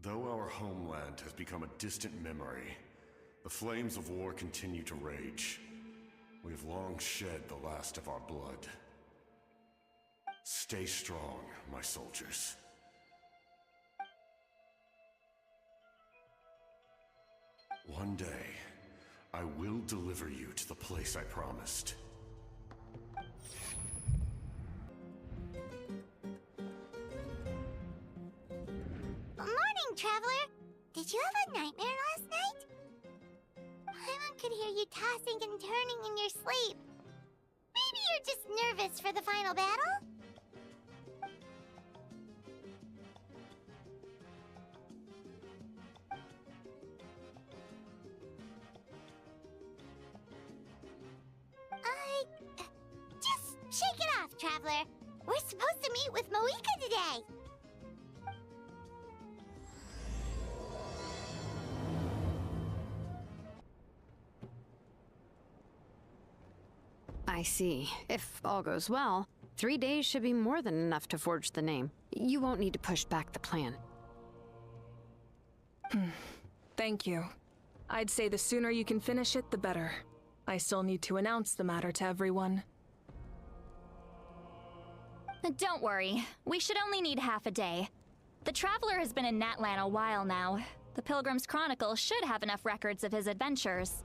Though our homeland has become a distant memory, the flames of war continue to rage. We have long shed the last of our blood. Stay strong, my soldiers. One day, I will deliver you to the place I promised. Morning, Traveler! Did you have a nightmare last night? Paimon could hear you tossing and turning in your sleep. Maybe you're just nervous for the final battle? Just shake it off, Traveler. We're supposed to meet with Moika today. I see. If all goes well, 3 days should be more than enough to forge the name. You won't need to push back the plan. Thank you. I'd say the sooner you can finish it, the better. I still need to announce the matter to everyone. Don't worry. We should only need half a day. The Traveler has been in Natlan a while now. The Pilgrim's Chronicle should have enough records of his adventures.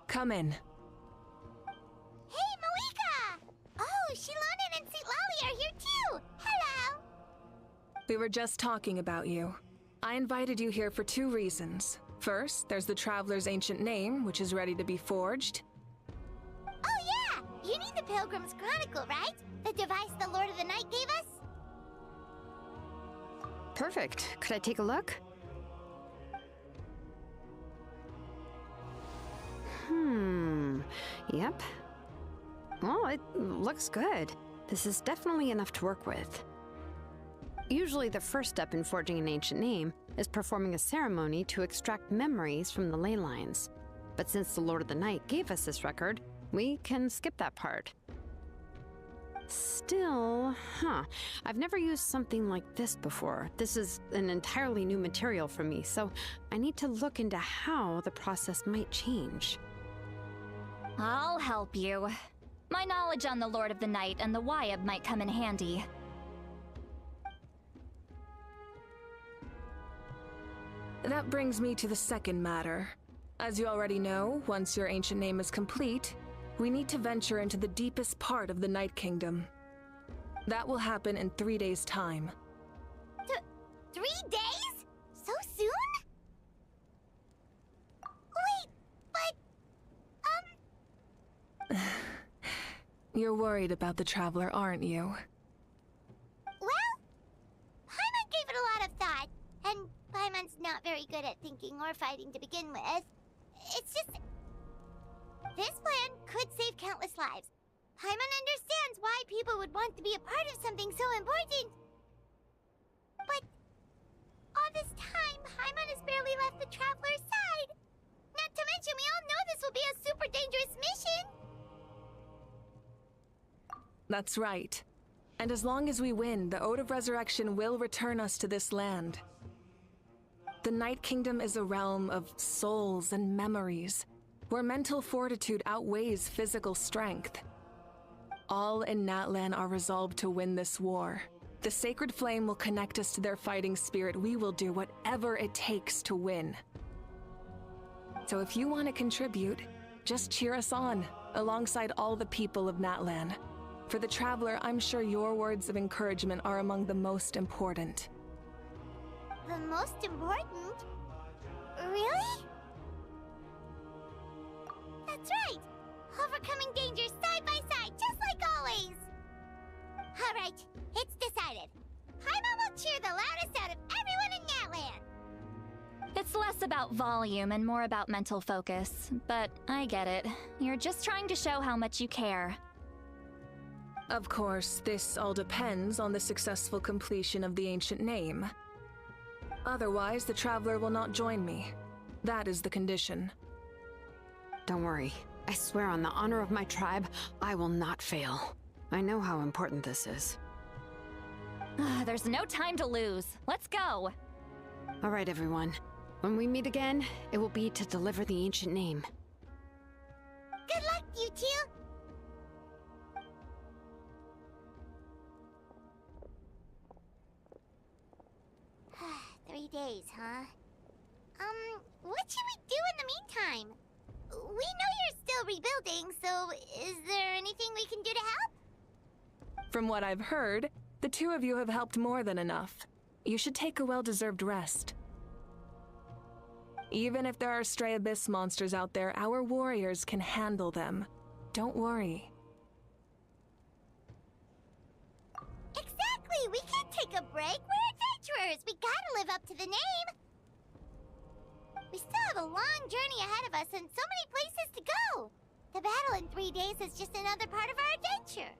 Come in. Hey, Moika! Oh, Shilonen and Citlali are here too! Hello! We were just talking about you. I invited you here for 2 reasons. First, there's the Traveler's ancient name, which is ready to be forged. Oh yeah! You need the Pilgrim's Chronicle, right? The device the Lord of the Night gave us? Perfect. Could I take a look? Yep. Well, it looks good. This is definitely enough to work with. Usually the first step in forging an ancient name is performing a ceremony to extract memories from the ley lines. But since the Lord of the Night gave us this record, we can skip that part. Still, I've never used something like this before. This is an entirely new material for me, so I need to look into how the process might change. I'll help you. My knowledge on the Lord of the Night and the Wyab might come in handy. That brings me to the second matter. As you already know, once your ancient name is complete, we need to venture into the deepest part of the Night Kingdom. That will happen in 3 days' time. 3 days? So soon? Wait, but... You're worried about the Traveler, aren't you? Well, Paimon gave it a lot of thought, and Paimon's not very good at thinking or fighting to begin with. It's just... this plan could save countless lives. Paimon understands why people would want to be a part of something so important. But all this time, Paimon has barely left the Traveler's side. Not to mention, we all know this will be a super dangerous mission. That's right. And as long as we win, the Ode of Resurrection will return us to this land. The Night Kingdom is a realm of souls and memories, where mental fortitude outweighs physical strength. All in Natlan are resolved to win this war. The sacred flame will connect us to their fighting spirit. We will do whatever it takes to win. So if you want to contribute, just cheer us on, alongside all the people of Natlan. For the Traveler, I'm sure your words of encouragement are among the most important. The most important? Really? That's right! Overcoming dangers side by side, just like always! Alright, it's decided. Paimon will cheer the loudest out of everyone in Natlan! It's less about volume and more about mental focus, but I get it. You're just trying to show how much you care. Of course, this all depends on the successful completion of the ancient name. Otherwise, the Traveler will not join me. That is the condition. Don't worry. I swear on the honor of my tribe, I will not fail. I know how important this is. There's no time to lose. Let's go. All right, everyone. When we meet again, it will be to deliver the ancient name. Good luck, you two! 3 days, huh? What should we do in the meantime? We know you're still rebuilding, so is there anything we can do to help? From what I've heard, the two of you have helped more than enough. You should take a well-deserved rest. Even if there are stray abyss monsters out there, our warriors can handle them. Don't worry. Exactly! We can't take a break! We're adventurers! We gotta live up to the name! We still have a long journey ahead of us and so many places to go! The battle in 3 days is just another part of our adventure.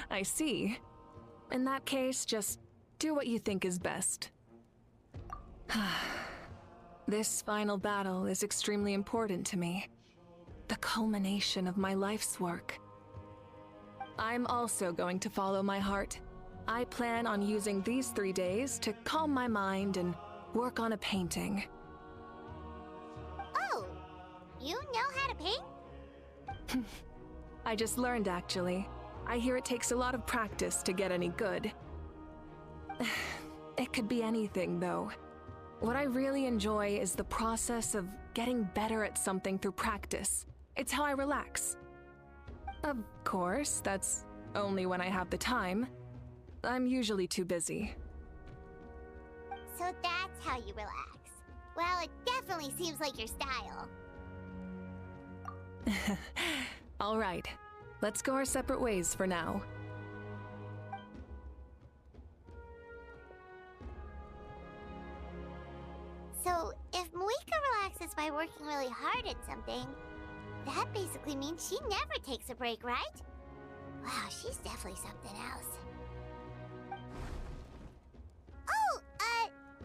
I see. In that case, just do what you think is best. This final battle is extremely important to me. The culmination of my life's work. I'm also going to follow my heart. I plan on using these 3 days to calm my mind and work on a painting. Oh, you know how to paint? I just learned, actually. I hear it takes a lot of practice to get any good. It could be anything, though. What I really enjoy is the process of getting better at something through practice. It's how I relax. Of course, that's only when I have the time. I'm usually too busy. So that's how you relax. Well, it definitely seems like your style. All right, let's go our separate ways for now. So, if Moika relaxes by working really hard at something, that basically means she never takes a break, right? Wow, she's definitely something else. Oh,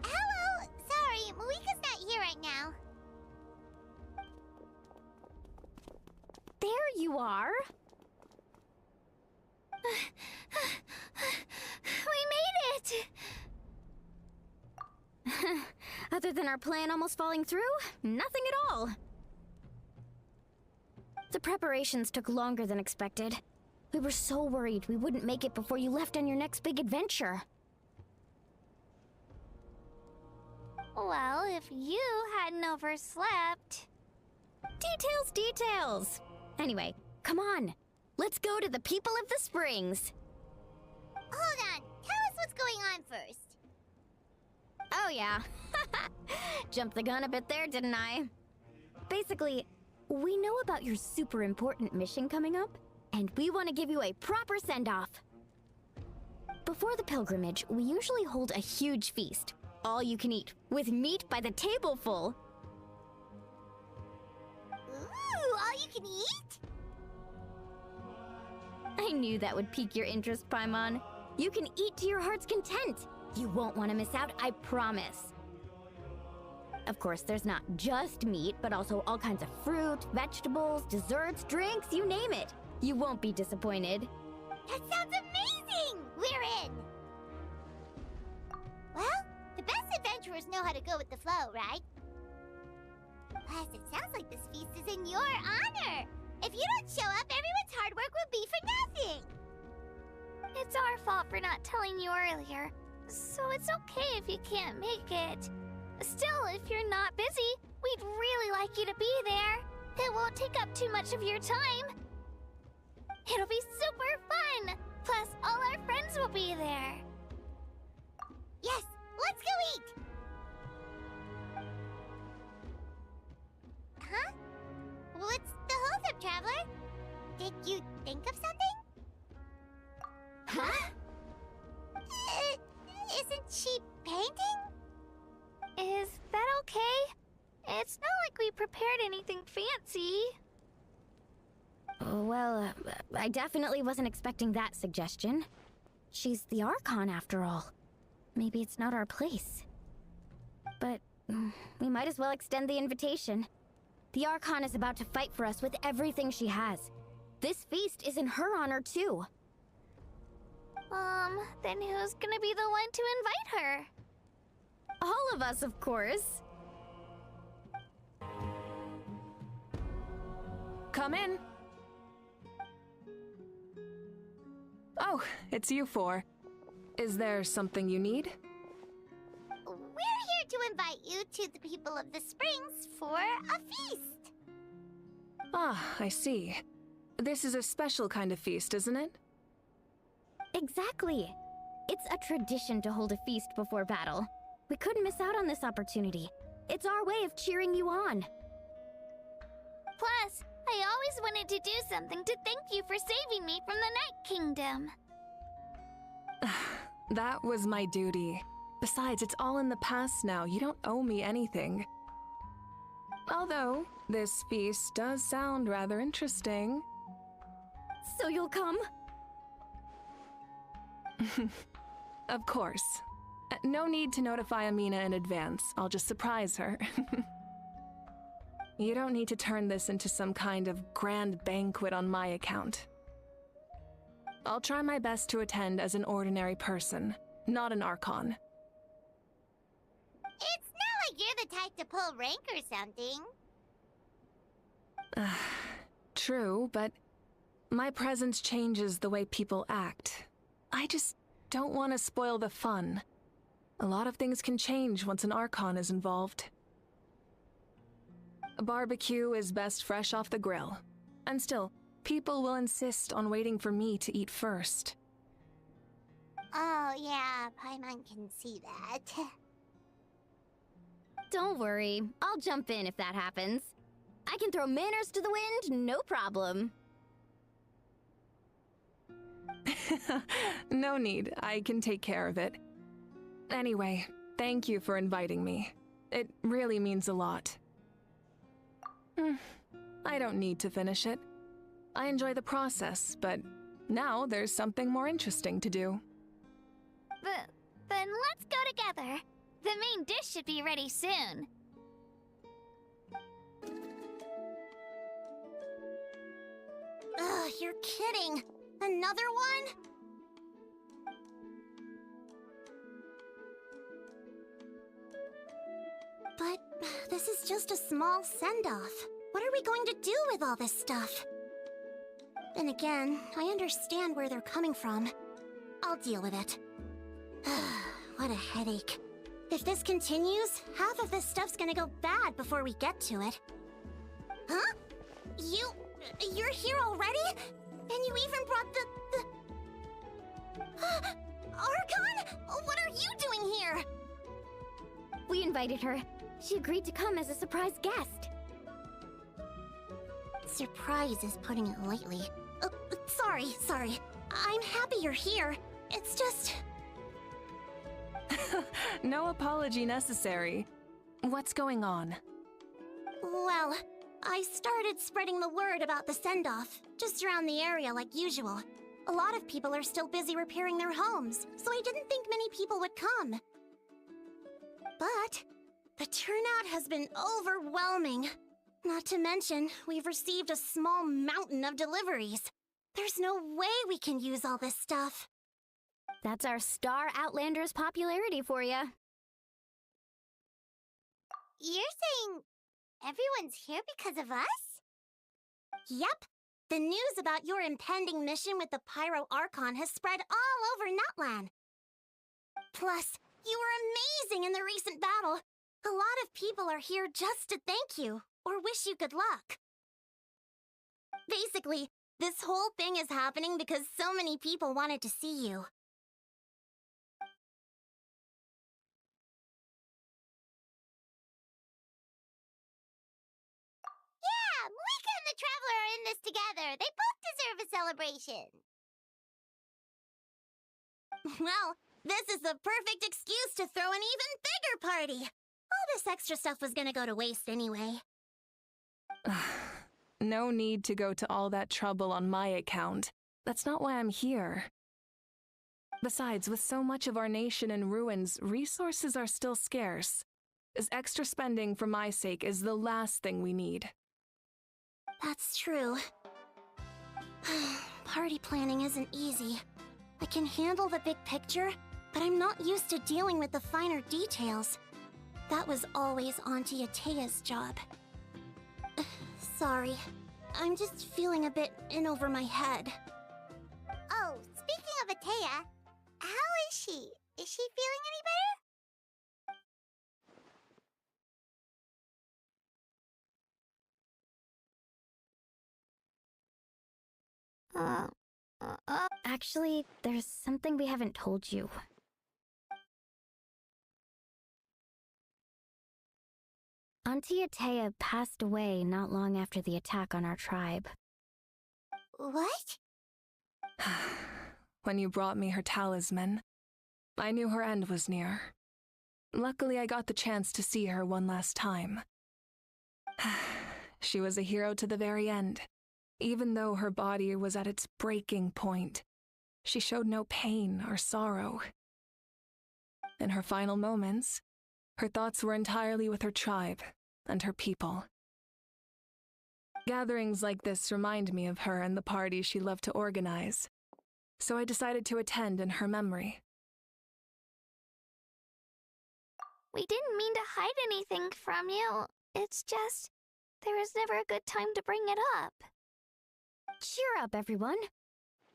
hello! Sorry, Moika's not here right now. There you are. We made it! Other than our plan almost falling through, nothing at all. The preparations took longer than expected. We were so worried we wouldn't make it before you left on your next big adventure. Well, if you hadn't overslept... Details! Anyway, come on. Let's go to the people of the springs. Hold on, tell us what's going on first. Oh yeah. Jumped the gun a bit there, didn't I? Basically, we know about your super important mission coming up, and we want to give you a proper send-off. Before the pilgrimage, we usually hold a huge feast, all you can eat, with meat by the tableful. Ooh, all you can eat? I knew that would pique your interest, Paimon. You can eat to your heart's content. You won't want to miss out, I promise. Of course, there's not just meat, but also all kinds of fruit, vegetables, desserts, drinks, you name it. You won't be disappointed. That sounds amazing! We're in! Well, the best adventurers know how to go with the flow, right? Plus, it sounds like this feast is in your honor! If you don't show up, everyone's hard work will be for nothing! It's our fault for not telling you earlier, so it's okay if you can't make it. Still, if you're not busy, we'd really like you to be there. It won't take up too much of your time. It'll be super fun! Plus, all our friends will be there. Yes, let's go eat! Huh? What's the holdup, Traveler? Did you think of something? Huh? Isn't she painting? Is that okay? It's not like we prepared anything fancy. Well, I definitely wasn't expecting that suggestion. She's the Archon, after all. Maybe it's not our place. But we might as well extend the invitation. The Archon is about to fight for us with everything she has. This feast is in her honor, too. Then who's gonna be the one to invite her? All of us, of course. Come in. Oh, it's you four. Is there something you need? We're here to invite you to the people of the Springs for a feast. Ah, I see. This is a special kind of feast, isn't it? Exactly. It's a tradition to hold a feast before battle. We couldn't miss out on this opportunity. It's our way of cheering you on. Plus, I always wanted to do something to thank you for saving me from the Night Kingdom. That was my duty. Besides, it's all in the past now. You don't owe me anything. Although, this feast does sound rather interesting. So you'll come? Of course. No need to notify Amina in advance. I'll just surprise her. You don't need to turn this into some kind of grand banquet on my account. I'll try my best to attend as an ordinary person, not an Archon. It's not like you're the type to pull rank or something. True, but my presence changes the way people act. I just don't want to spoil the fun. A lot of things can change once an Archon is involved. A barbecue is best fresh off the grill. And still, people will insist on waiting for me to eat first. Oh yeah, Paimon can see that. Don't worry. I'll jump in if that happens. I can throw manners to the wind, no problem. No need. I can take care of it. Anyway, thank you for inviting me. It really means a lot. I don't need to finish it. I enjoy the process, but now there's something more interesting to do. Then let's go together. The main dish should be ready soon. Ugh, you're kidding. Another one? But this is just a small send-off. What are we going to do with all this stuff? And again, I understand where they're coming from. I'll deal with it. What a headache. If this continues, half of this stuff's gonna go bad before we get to it. Huh? You're here already? And you even brought the... Archon? What are you doing here? We invited her. She agreed to come as a surprise guest. Surprise is putting it lightly. Sorry. I'm happy you're here. It's just... No apology necessary. What's going on? Well, I started spreading the word about the send-off, just around the area like usual. A lot of people are still busy repairing their homes, so I didn't think many people would come. But the turnout has been overwhelming. Not to mention, we've received a small mountain of deliveries. There's no way we can use all this stuff. That's our Star Outlander's popularity for you. You're saying everyone's here because of us? Yep. The news about your impending mission with the Pyro Archon has spread all over Nutland. Plus, you were amazing in the recent battle. A lot of people are here just to thank you, or wish you good luck. Basically, this whole thing is happening because so many people wanted to see you. Yeah, Moika and the Traveler are in this together. They both deserve a celebration. Well, this is the perfect excuse to throw an even bigger party. All this extra stuff was gonna go to waste anyway. No need to go to all that trouble on my account. That's not why I'm here. Besides, with so much of our nation in ruins, resources are still scarce. This extra spending for my sake is the last thing we need. That's true. Party planning isn't easy. I can handle the big picture, but I'm not used to dealing with the finer details. That was always Auntie ITA's job. Sorry. I'm just feeling a bit in over my head. Oh, speaking of ITA, how is she? Is she feeling any better? Actually, there's something we haven't told you. Auntie ITA passed away not long after the attack on our tribe. What? When you brought me her talisman, I knew her end was near. Luckily, I got the chance to see her one last time. She was a hero to the very end. Even though her body was at its breaking point, she showed no pain or sorrow. In her final moments, her thoughts were entirely with her tribe and her people. Gatherings like this remind me of her and the parties she loved to organize, so I decided to attend in her memory. We didn't mean to hide anything from you. It's just, there was never a good time to bring it up. Cheer up, everyone.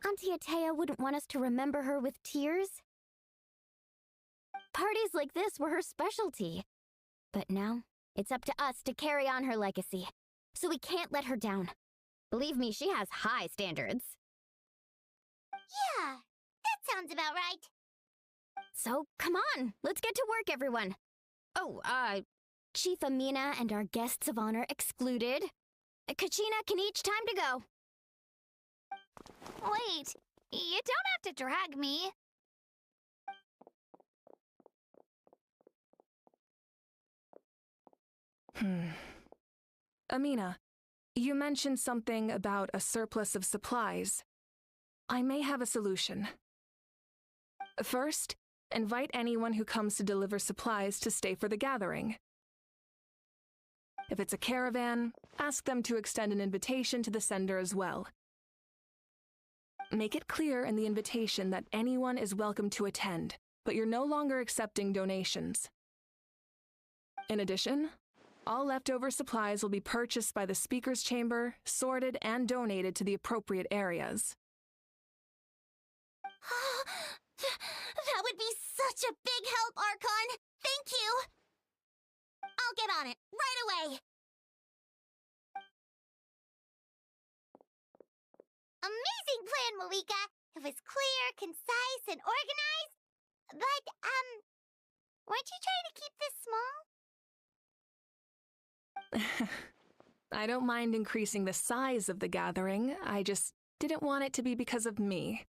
Auntie ITA wouldn't want us to remember her with tears. Parties like this were her specialty. But now, it's up to us to carry on her legacy, so we can't let her down. Believe me, she has high standards. Yeah, that sounds about right. So, come on, let's get to work, everyone. Oh, Chief Amina and our guests of honor excluded. Kachina can each time to go. Wait, you don't have to drag me. Amina, you mentioned something about a surplus of supplies. I may have a solution. First, invite anyone who comes to deliver supplies to stay for the gathering. If it's a caravan, ask them to extend an invitation to the sender as well. Make it clear in the invitation that anyone is welcome to attend, but you're no longer accepting donations. In addition, all leftover supplies will be purchased by the speaker's chamber, sorted, and donated to the appropriate areas. That would be such a big help, Archon! Thank you! I'll get on it, right away! Amazing plan, Malika. It was clear, concise, and organized. But, weren't you trying to keep this small? I don't mind increasing the size of the gathering, I just didn't want it to be because of me.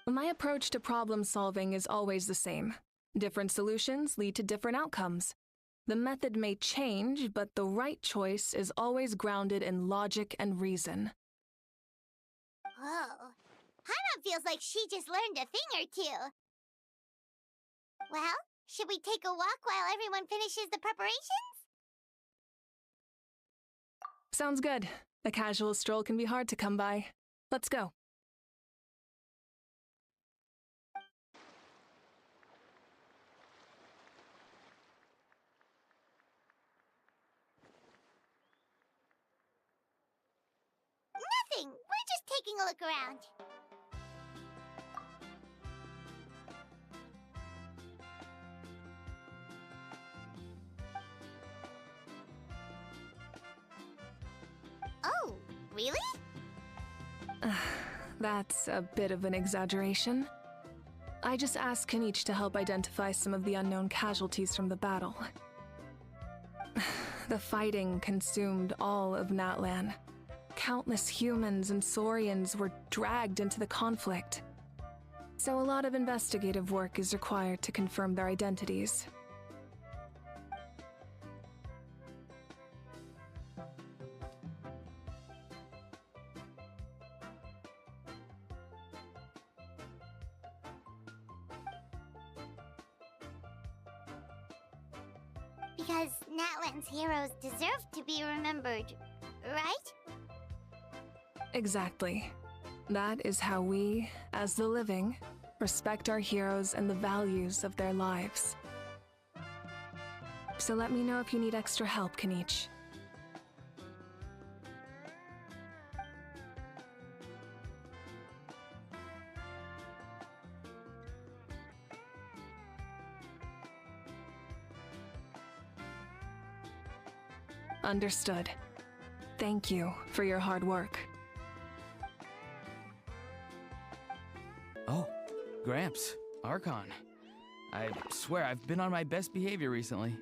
My approach to problem solving is always the same. Different solutions lead to different outcomes. The method may change, but the right choice is always grounded in logic and reason. Whoa. Hana feels like she just learned a thing or two. Well, should we take a walk while everyone finishes the preparations? Sounds good. A casual stroll can be hard to come by. Let's go. Nothing. We're just taking a look around. Oh, really? That's a bit of an exaggeration. I just asked Kanich to help identify some of the unknown casualties from the battle. The fighting consumed all of Natlan. Countless humans and Saurians were dragged into the conflict. So a lot of investigative work is required to confirm their identities. Because Natlan's heroes deserve to be remembered, right? Exactly. That is how we, as the living, respect our heroes and the values of their lives. So let me know if you need extra help, Kenichi. Understood. Thank you for your hard work. Oh, Gramps, Archon. I swear I've been on my best behavior recently.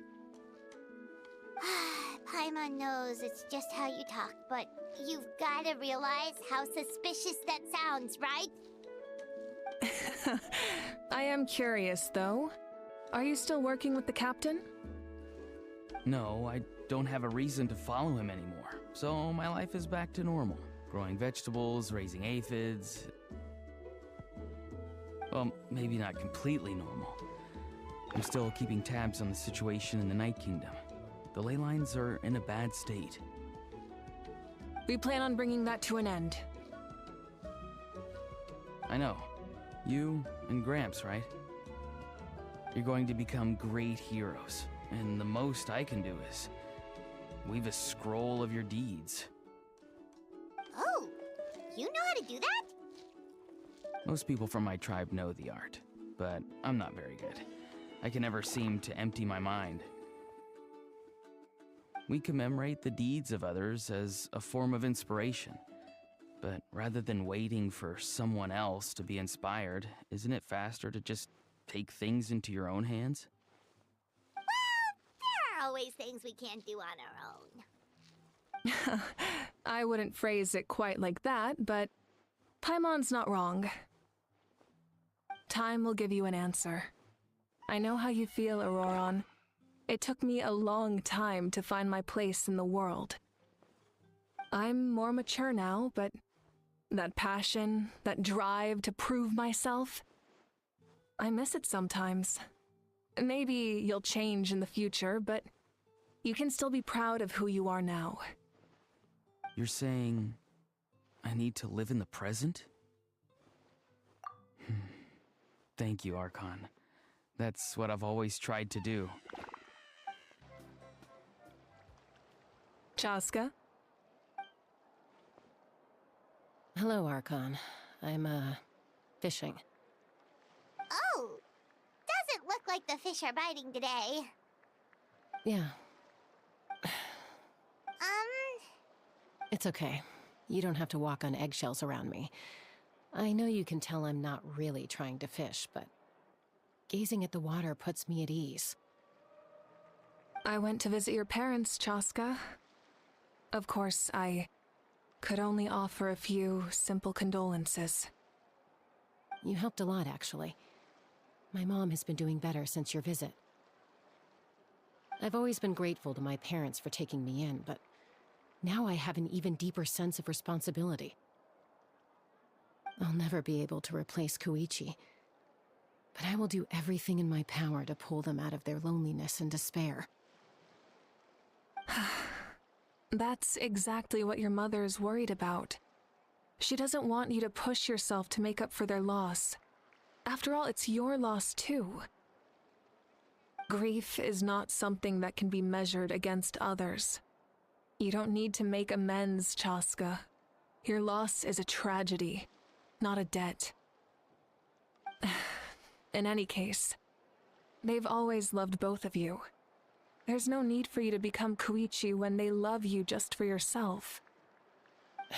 Paimon knows it's just how you talk, but you've gotta realize how suspicious that sounds, right? I am curious, though. Are you still working with the captain? No, I don't have a reason to follow him anymore, so my life is back to normal. Growing vegetables, raising aphids. Well, maybe not completely normal. I'm still keeping tabs on the situation in the Night Kingdom. The ley lines are in a bad state. We plan on bringing that to an end. I know. You and Gramps, right? You're going to become great heroes, and the most I can do is weave a scroll of your deeds. Oh, you know how to do that? Most people from my tribe know the art, but I'm not very good. I can never seem to empty my mind. We commemorate the deeds of others as a form of inspiration. But rather than waiting for someone else to be inspired, isn't it faster to just take things into your own hands? Well, there are always things we can't do on our own. I wouldn't phrase it quite like that, but Paimon's not wrong. Time will give you an answer. I know how you feel, Auroron. It took me a long time to find my place in the world. I'm more mature now, but that passion, that drive to prove myself, I miss it sometimes. Maybe you'll change in the future, but you can still be proud of who you are now. You're saying I need to live in the present? Thank you, Archon. That's what I've always tried to do. Chaska? Hello, Archon. I'm, fishing. Oh, doesn't look like the fish are biting today. Yeah, it's okay. You don't have to walk on eggshells around me. I know you can tell I'm not really trying to fish, but gazing at the water puts me at ease. I went to visit your parents, Chaska. Of course, I could only offer a few simple condolences. You helped a lot, actually. My mom has been doing better since your visit. I've always been grateful to my parents for taking me in, but now I have an even deeper sense of responsibility. I'll never be able to replace Koichi, but I will do everything in my power to pull them out of their loneliness and despair. That's exactly what your mother is worried about. She doesn't want you to push yourself to make up for their loss. After all, it's your loss too. Grief is not something that can be measured against others. You don't need to make amends, Chaska. Your loss is a tragedy, not a debt. In any case, they've always loved both of you. There's no need for you to become Koichi when they love you just for yourself. Yeah,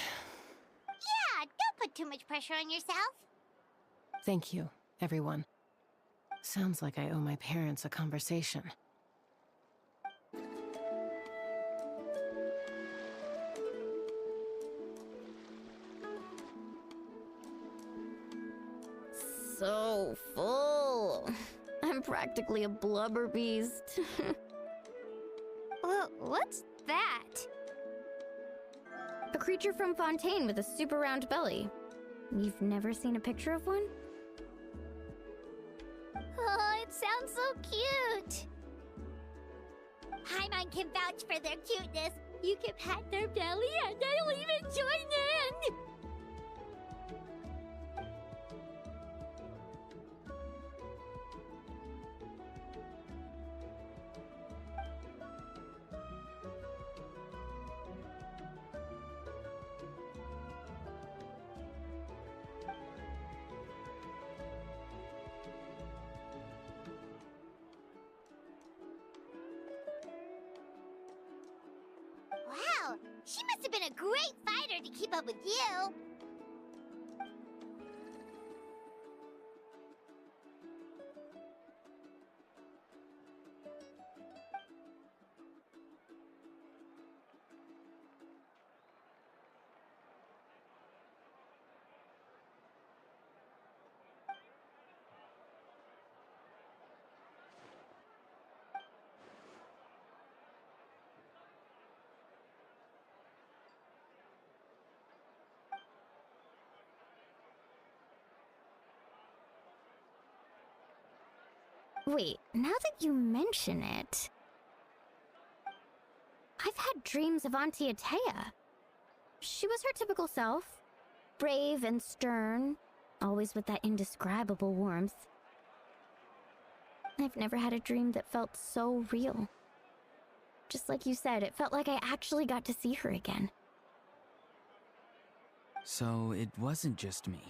don't put too much pressure on yourself. Thank you, everyone. Sounds like I owe my parents a conversation. So full. I'm practically a blubber beast. Well, what's that? A creature from Fontaine with a super round belly. You've never seen a picture of one? Oh, it sounds so cute. Paimon can vouch for their cuteness. You can pat their belly and they'll even join in. She must have been a great fighter to keep up with you. Wait, now that you mention it, I've had dreams of Auntie Itea. She was her typical self, brave and stern, always with that indescribable warmth. I've never had a dream that felt so real. Just like you said, it felt like I actually got to see her again. So it wasn't just me.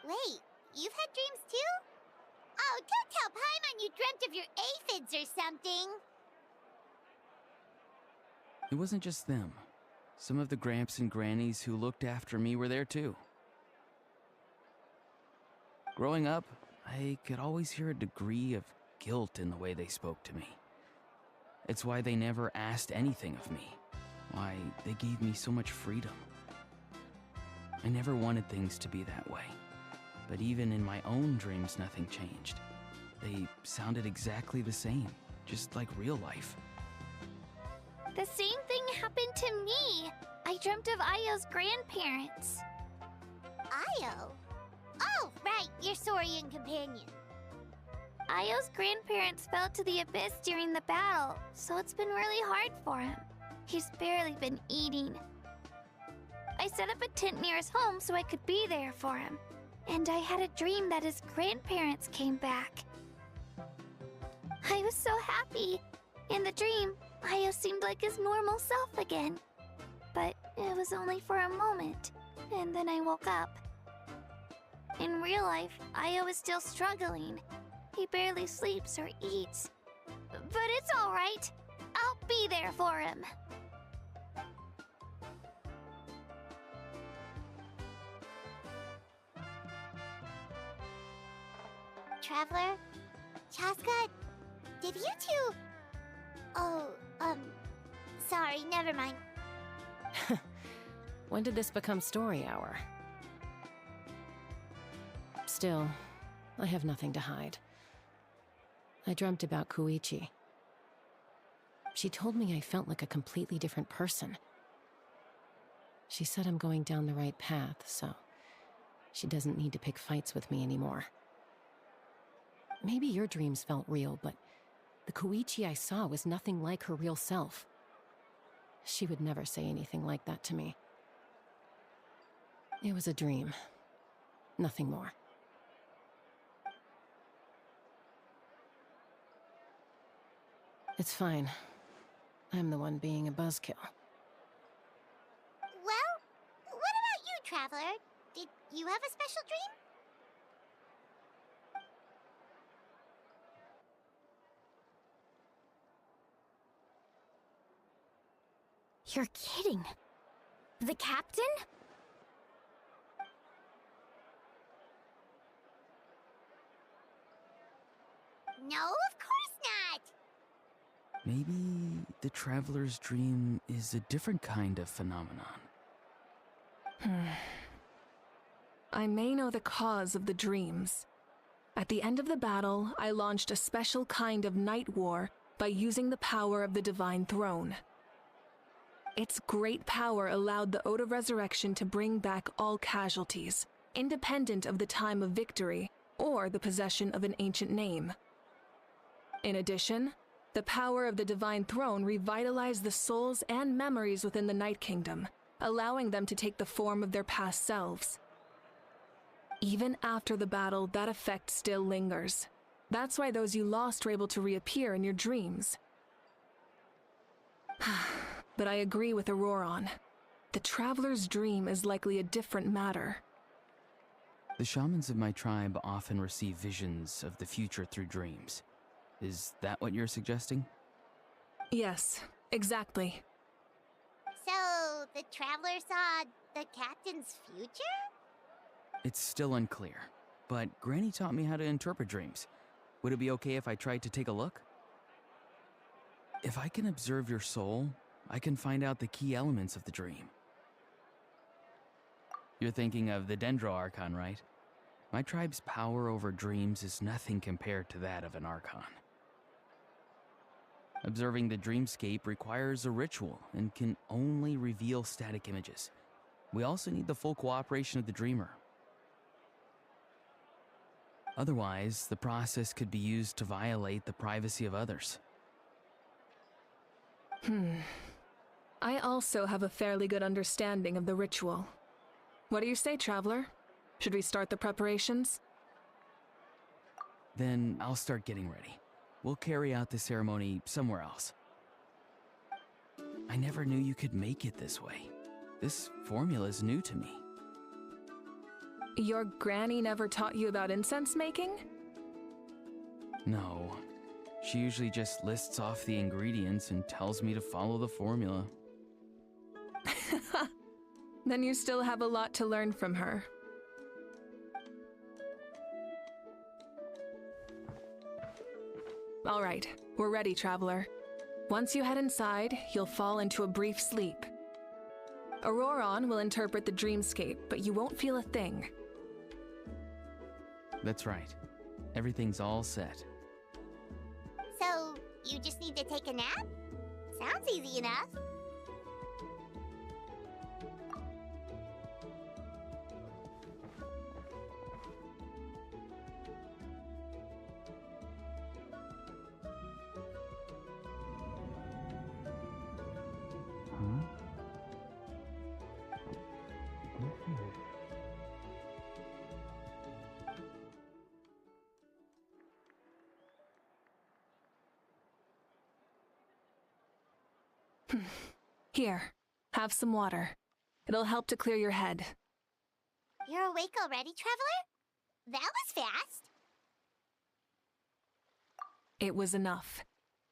Wait, you've had dreams too? Oh, don't tell Paimon you dreamt of your aphids or something. It wasn't just them. Some of the Gramps and Grannies who looked after me were there too. Growing up, I could always hear a degree of guilt in the way they spoke to me. It's why they never asked anything of me. Why they gave me so much freedom. I never wanted things to be that way. But even in my own dreams, nothing changed. They sounded exactly the same, just like real life. The same thing happened to me. I dreamt of Io's grandparents. Io? Oh, right, your Saurian companion. Io's grandparents fell to the abyss during the battle, so it's been really hard for him. He's barely been eating. I set up a tent near his home so I could be there for him. And I had a dream that his grandparents came back. I was so happy. In the dream, Io seemed like his normal self again. But it was only for a moment, and then I woke up. In real life, Io is still struggling. He barely sleeps or eats. But it's all right. I'll be there for him. Traveler? Chaska? Did you two... Oh, sorry, never mind. When did this become story hour? Still, I have nothing to hide. I dreamt about Koichi. She told me I felt like a completely different person. She said I'm going down the right path, so she doesn't need to pick fights with me anymore. Maybe your dreams felt real, but the Koichi I saw was nothing like her real self. She would never say anything like that to me. It was a dream. Nothing more. It's fine. I'm the one being a buzzkill. Well, what about you, Traveler? Did you have a special dream? You're kidding. The captain? No, of course not! Maybe the traveler's dream is a different kind of phenomenon. I may know the cause of the dreams. At the end of the battle, I launched a special kind of night war by using the power of the Divine Throne. Its great power allowed the Ode of Resurrection to bring back all casualties, independent of the time of victory or the possession of an ancient name. In addition, the power of the Divine Throne revitalized the souls and memories within the Night Kingdom, allowing them to take the form of their past selves. Even after the battle, that effect still lingers. That's why those you lost were able to reappear in your dreams. But I agree with Auroron. The Traveler's dream is likely a different matter. The shamans of my tribe often receive visions of the future through dreams. Is that what you're suggesting? Yes, exactly. the traveler saw the captain's future? It's still unclear, but Granny taught me how to interpret dreams. Would it be okay if I tried to take a look? If I can observe your soul, I can find out the key elements of the dream. You're thinking of the Dendro Archon, right? My tribe's power over dreams is nothing compared to that of an Archon. Observing the dreamscape requires a ritual and can only reveal static images. We also need the full cooperation of the dreamer. Otherwise, the process could be used to violate the privacy of others. I also have a fairly good understanding of the ritual. What do you say, Traveler? Should we start the preparations? Then I'll start getting ready. We'll carry out the ceremony somewhere else. I never knew you could make it this way. This formula is new to me. Your granny never taught you about incense making? No. She usually just lists off the ingredients and tells me to follow the formula. Then you still have a lot to learn from her. All right, we're ready, Traveler. Once you head inside, you'll fall into a brief sleep. Auroron will interpret the dreamscape, but you won't feel a thing. That's right. Everything's all set. So, you just need to take a nap? Sounds easy enough. Here, have some water. It'll help to clear your head. You're awake already, Traveler? That was fast. It was enough.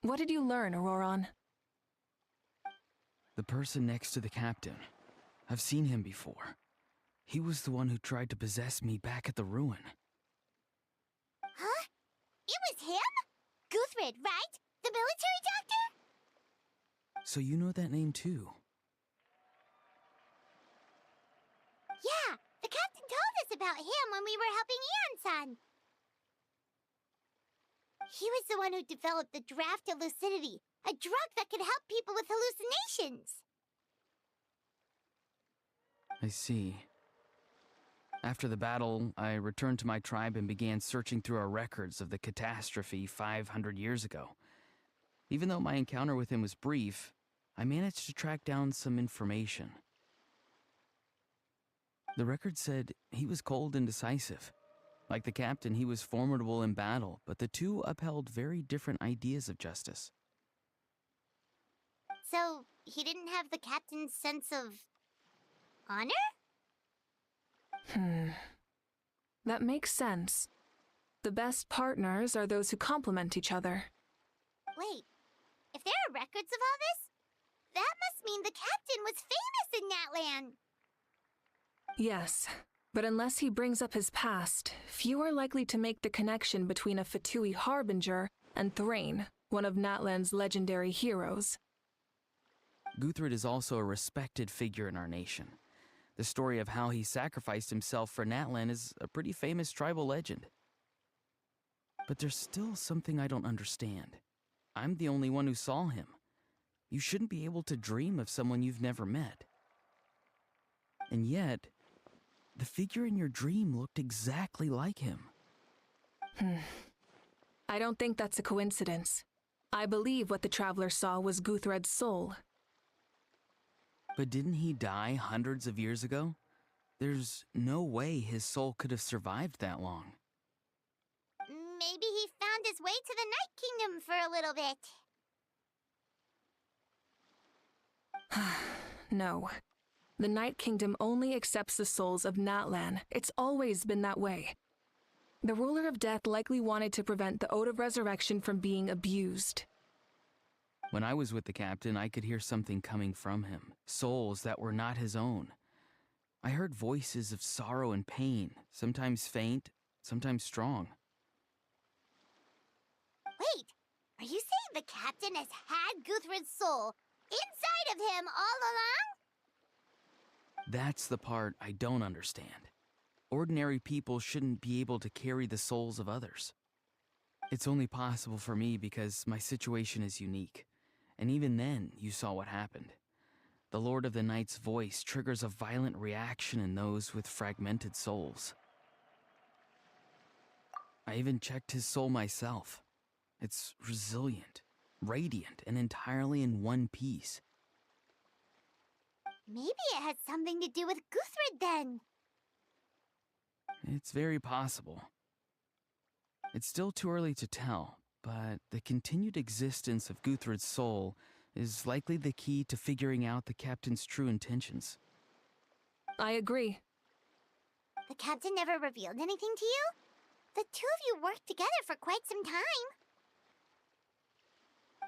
What did you learn, Auroron? The person next to the captain. I've seen him before. He was the one who tried to possess me back at the ruin. Huh? It was him? Guthred, right? The military doctor? So you know that name too? Yeah, the captain told us about him when we were helping Ian-san. He was the one who developed the draft of lucidity, a drug that could help people with hallucinations. I see. After the battle, I returned to my tribe and began searching through our records of the catastrophe 500 years ago. Even though my encounter with him was brief, I managed to track down some information. The record said he was cold and decisive. Like the captain, he was formidable in battle, but the two upheld very different ideas of justice. So, he didn't have the captain's sense of honor? That makes sense. The best partners are those who complement each other. Wait, if there are records of all this, that must mean the captain was famous in that land. Yes, but unless he brings up his past, few are likely to make the connection between a Fatui harbinger and Thrain, one of Natlan's legendary heroes. Guthred is also a respected figure in our nation. The story of how he sacrificed himself for Natlan is a pretty famous tribal legend. But there's still something I don't understand. I'm the only one who saw him. You shouldn't be able to dream of someone you've never met. And yet, the figure in your dream looked exactly like him. I don't think that's a coincidence. I believe what the Traveler saw was Guthred's soul. But didn't he die hundreds of years ago? There's no way his soul could have survived that long. Maybe he found his way to the Night Kingdom for a little bit. No. The Night Kingdom only accepts the souls of Natlan. It's always been that way. The Ruler of Death likely wanted to prevent the Ode of Resurrection from being abused. When I was with the captain, I could hear something coming from him, souls that were not his own. I heard voices of sorrow and pain, sometimes faint, sometimes strong. Wait, are you saying the captain has had Guthred's soul inside of him all along? That's the part I don't understand. Ordinary people shouldn't be able to carry the souls of others. It's only possible for me because my situation is unique. And even then, you saw what happened. The Lord of the Night's voice triggers a violent reaction in those with fragmented souls. I even checked his soul myself. It's resilient, radiant, and entirely in one piece. Maybe it has something to do with Guthred then. It's very possible. It's still too early to tell, but the continued existence of Guthred's soul is likely the key to figuring out the captain's true intentions. I agree. The captain never revealed anything to you? The two of you worked together for quite some time.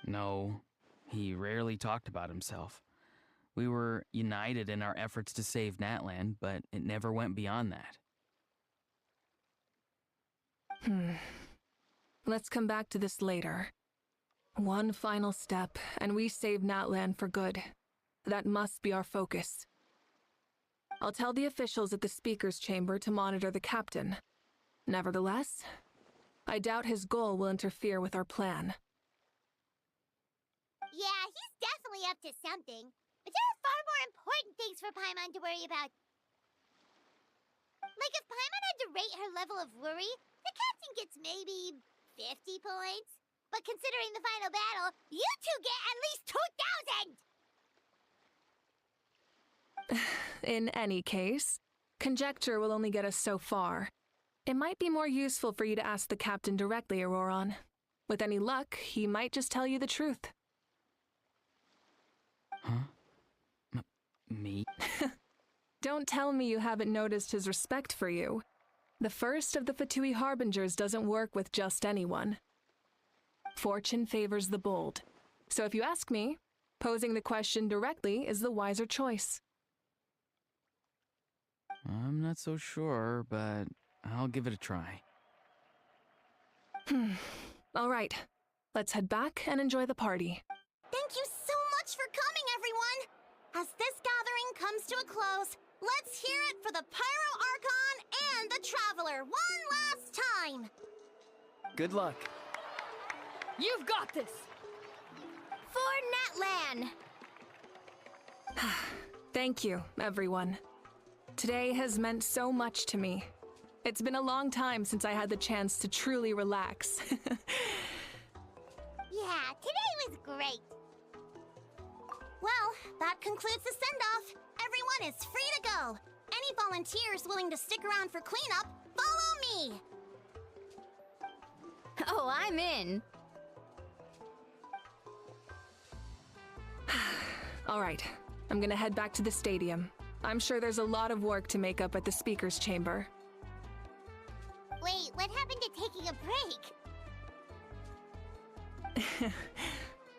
No, he rarely talked about himself. We were united in our efforts to save Natlan, but it never went beyond that. Let's come back to this later. One final step, and we save Natlan for good. That must be our focus. I'll tell the officials at the speaker's chamber to monitor the captain. Nevertheless, I doubt his goal will interfere with our plan. Yeah, he's definitely up to something. But there are far more important things for Paimon to worry about. Like if Paimon had to rate her level of worry, the captain gets maybe 50 points. But considering the final battle, you two get at least 2,000! In any case, conjecture will only get us so far. It might be more useful for you to ask the captain directly, Auroron. With any luck, he might just tell you the truth. Huh? Me? Don't tell me you haven't noticed his respect for you. The first of the Fatui Harbingers doesn't work with just anyone. Fortune favors the bold. So if you ask me, posing the question directly is the wiser choice. I'm not so sure, but I'll give it a try. All right, let's head back and enjoy the party. Thank you so much for coming, everyone! As this gathering comes to a close, let's hear it for the Pyro Archon and the Traveler one last time! Good luck. You've got this! For Natlan! Thank you, everyone. Today has meant so much to me. It's been a long time since I had the chance to truly relax. Yeah, today was great. Well, that concludes the send-off. Everyone is free to go. Any volunteers willing to stick around for cleanup, follow me! Oh, I'm in. All right, I'm gonna head back to the stadium. I'm sure there's a lot of work to make up at the speaker's chamber. Wait, what happened to taking a break?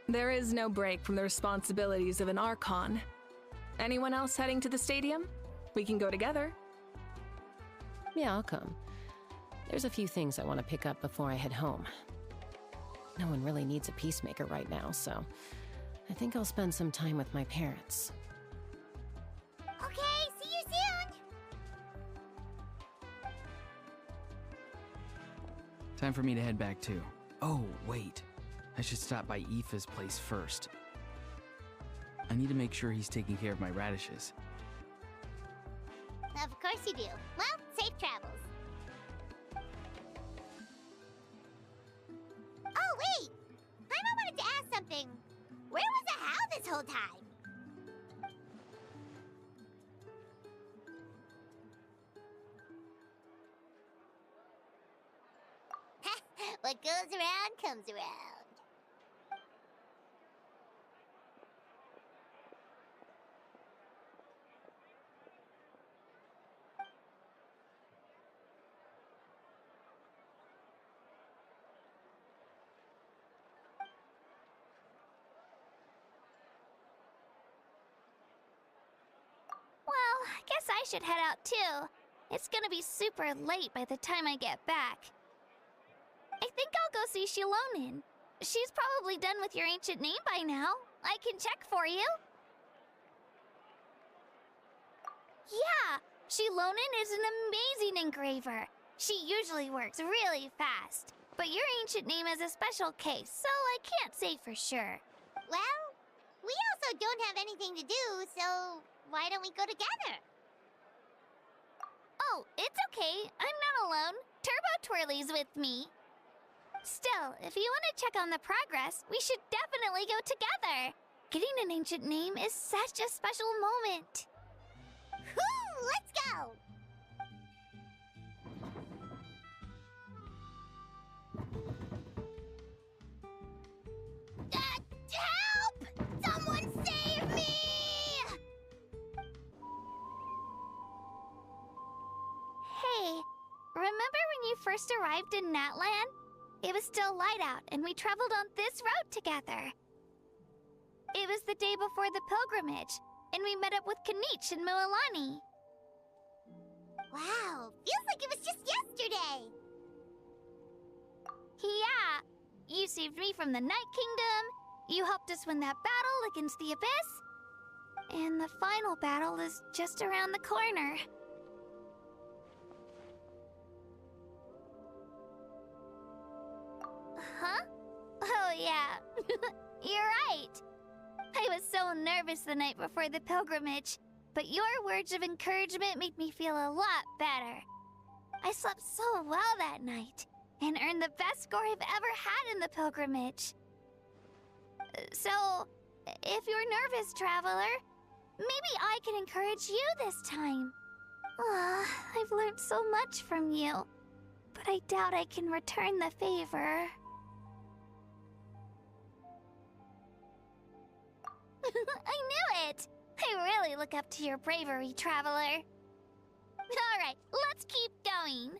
There is no break from the responsibilities of an Archon. Anyone else heading to the stadium? We can go together. Yeah, I'll come. There's a few things I want to pick up before I head home. No one really needs a peacemaker right now, so I think I'll spend some time with my parents. Okay, see you soon! Time for me to head back too. Oh, wait. I should stop by Aoife's place first. I need to make sure he's taking care of my radishes. Of course you do. Well, safe travels. Oh, wait! Paimon wanted to ask something. Where was the How this whole time? What goes around comes around. guess I should head out too. It's gonna be super late by the time I get back. I think I'll go see Shilonin. She's probably done with your ancient name by now. I can check for you. Yeah, Shilonin is an amazing engraver. She usually works really fast. But your ancient name is a special case, so I can't say for sure. Well, we also don't have anything to do, so why don't we go together? Oh, it's okay. I'm not alone. Turbo Twirly's with me. Still, if you want to check on the progress, we should definitely go together. Getting an ancient name is such a special moment. Whoo! Let's go! Help! Someone save me! Hey, remember when you first arrived in Natland? It was still light out, and we traveled on this road together. It was the day before the pilgrimage, and we met up with Kanich and Mualani. Wow, feels like it was just yesterday. Yeah, you saved me from the Night Kingdom, you helped us win that battle against the Abyss, and the final battle is just around the corner. Huh? Oh yeah, you're right. I was so nervous the night before the pilgrimage, but your words of encouragement made me feel a lot better. I slept so well that night, and earned the best score I've ever had in the pilgrimage. So, if you're nervous, traveler, maybe I can encourage you this time. I've learned so much from you, but I doubt I can return the favor. I knew it! I really look up to your bravery, traveler. Alright, let's keep going.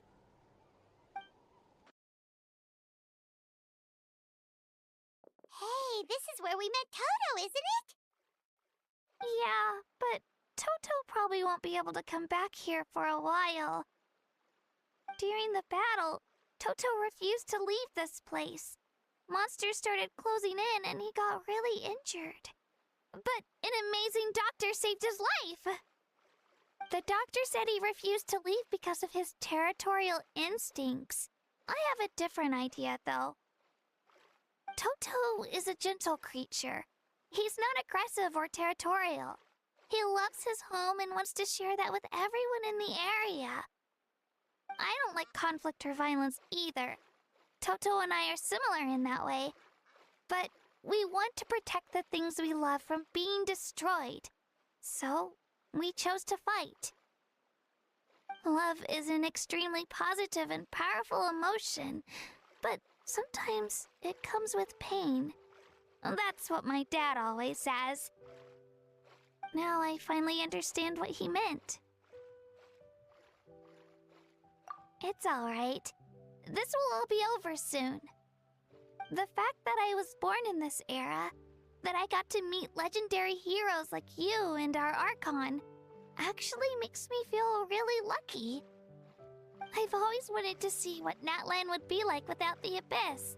Hey, this is where we met Toto, isn't it? Yeah, but Toto probably won't be able to come back here for a while. During the battle, Toto refused to leave this place. Monsters started closing in and he got really injured. But an amazing doctor saved his life! The doctor said he refused to leave because of his territorial instincts. I have a different idea, though. Toto is a gentle creature. He's not aggressive or territorial. He loves his home and wants to share that with everyone in the area. I don't like conflict or violence either. Toto and I are similar in that way. But we want to protect the things we love from being destroyed. So, we chose to fight. Love is an extremely positive and powerful emotion, but sometimes it comes with pain. That's what my dad always says. Now I finally understand what he meant. It's alright. This will all be over soon. The fact that I was born in this era, that I got to meet legendary heroes like you and our Archon, actually makes me feel really lucky. I've always wanted to see what Natland would be like without the Abyss.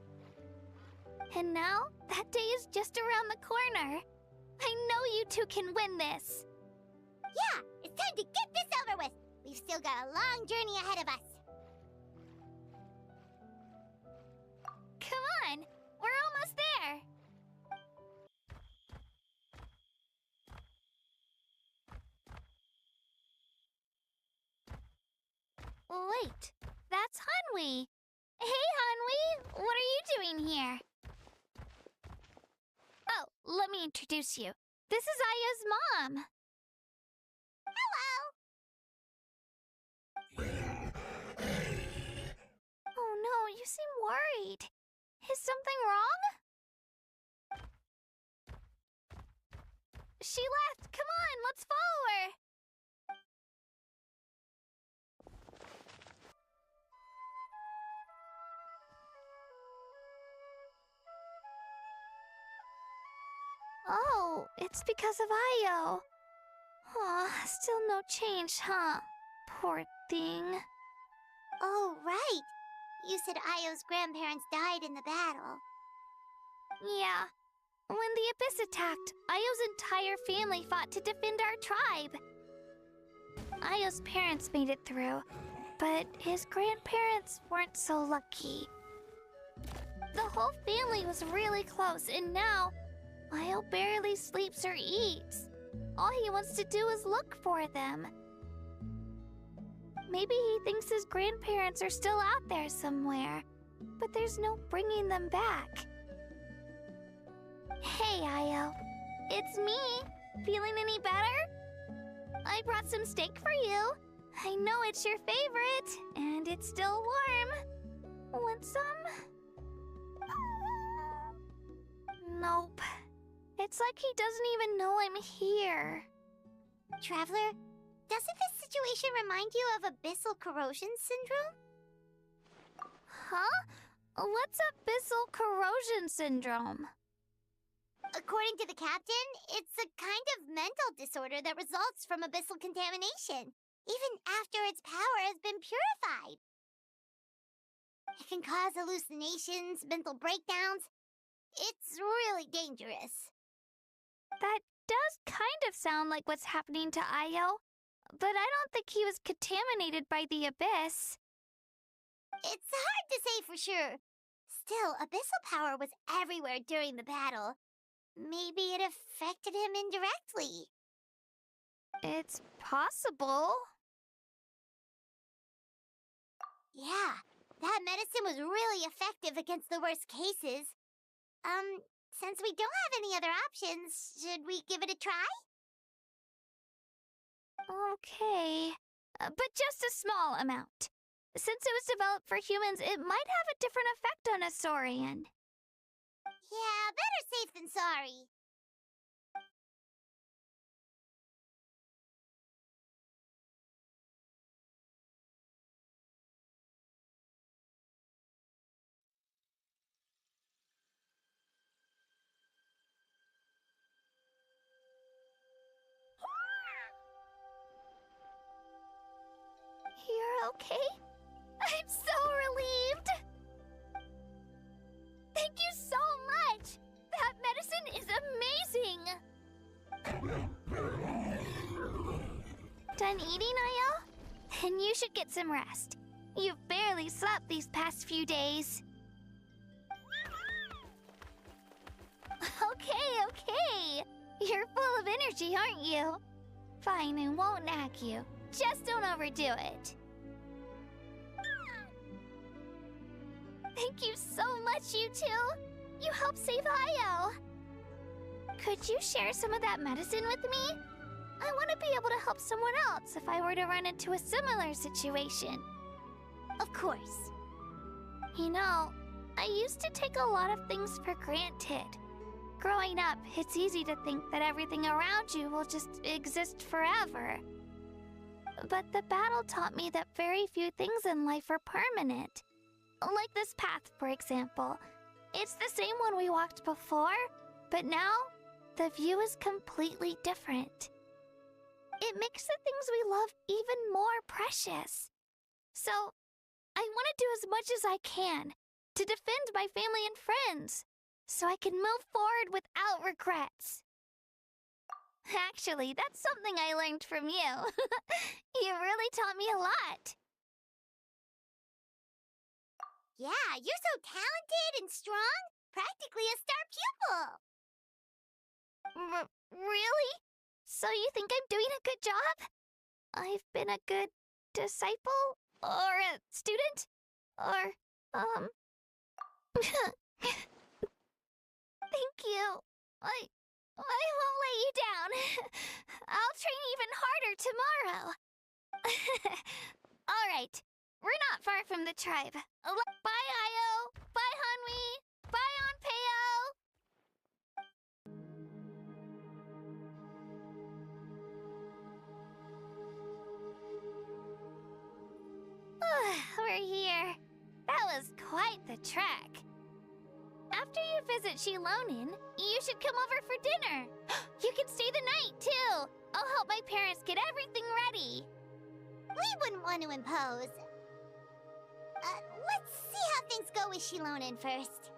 And now, that day is just around the corner. I know you two can win this. Yeah, it's time to get this over with. We've still got a long journey ahead of us. Come on, we're almost there. Wait, that's Hanwi. Hey, Hanwi, what are you doing here? Oh, let me introduce you. This is Aya's mom. Hello! Oh no, you seem worried. Is something wrong? She left. Come on, let's follow her. Oh, it's because of Ayo. Aw, still no change, huh? Poor thing. Oh, right. You said Io's grandparents died in the battle. Yeah. When the Abyss attacked, Io's entire family fought to defend our tribe. Io's parents made it through, but his grandparents weren't so lucky. The whole family was really close, and now Io barely sleeps or eats. All he wants to do is look for them. Maybe he thinks his grandparents are still out there somewhere, but there's no bringing them back. Hey, Io. It's me. Feeling any better? I brought some steak for you. I know it's your favorite, and it's still warm. Want some? Nope. It's like he doesn't even know I'm here. Traveler, doesn't this situation remind you of abyssal corrosion syndrome? Huh? What's abyssal corrosion syndrome? According to the captain, it's a kind of mental disorder that results from abyssal contamination, even after its power has been purified. It can cause hallucinations, mental breakdowns. It's really dangerous. That does kind of sound like what's happening to Io, but I don't think he was contaminated by the Abyss. It's hard to say for sure. Still, abyssal power was everywhere during the battle. Maybe it affected him indirectly. It's possible. Yeah, that medicine was really effective against the worst cases. Since we don't have any other options, should we give it a try? Okay, but just a small amount. Since it was developed for humans, it might have a different effect on a saurian. Yeah, better safe than sorry. You're okay? I'm so relieved! Thank you so much! That medicine is amazing! Done eating, Io? Then you should get some rest. You've barely slept these past few days. Okay. You're full of energy, aren't you? Fine, I won't nag you. Just don't overdo it. Thank you so much, you two. You helped save Io. Could you share some of that medicine with me? I want to be able to help someone else if I were to run into a similar situation. Of course. You know, I used to take a lot of things for granted. Growing up, it's easy to think that everything around you will just exist forever. But the battle taught me that very few things in life are permanent. Like this path, for example. It's the same one we walked before, but now the view is completely different. It makes the things we love even more precious. So, I want to do as much as I can to defend my family and friends, so I can move forward without regrets. Actually, that's something I learned from you. You really taught me a lot. Yeah, you're so talented and strong. Practically a star pupil. Really? So you think I'm doing a good job? I've been a good disciple? Or a student? Or, Thank you. I won't let you down. I'll train even harder tomorrow. All right. We're not far from the tribe. Bye, Io. Bye, Hanwi. Bye, Onpeo. We're here. That was quite the trek. After you visit Shilonin, you should come over for dinner. You can stay the night, too. I'll help my parents get everything ready. We wouldn't want to impose. Let's see how things go with Shilonen first.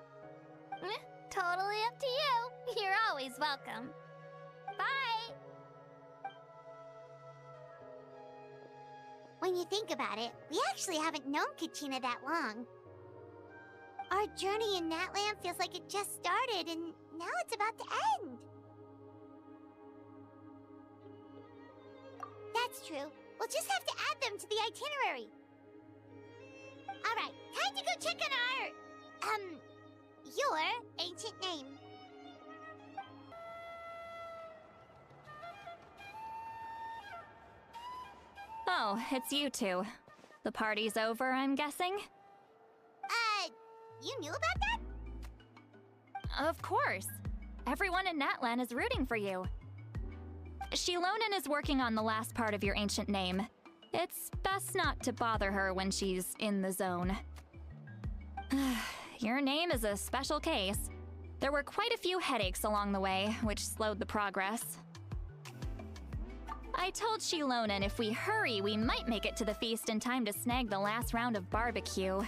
Totally up to you. You're always welcome. Bye! When you think about it, we actually haven't known Kachina that long. Our journey in Natland feels like it just started, and now it's about to end. That's true. We'll just have to add them to the itinerary. Alright, time to go check on your ancient name. Oh, it's you two. The party's over, I'm guessing? You knew about that? Of course. Everyone in Natlan is rooting for you. Shilonen is working on the last part of your ancient name. It's best not to bother her when she's in the zone. Your name is a special case. There were quite a few headaches along the way, which slowed the progress. I told Shilonen if we hurry, we might make it to the feast in time to snag the last round of barbecue.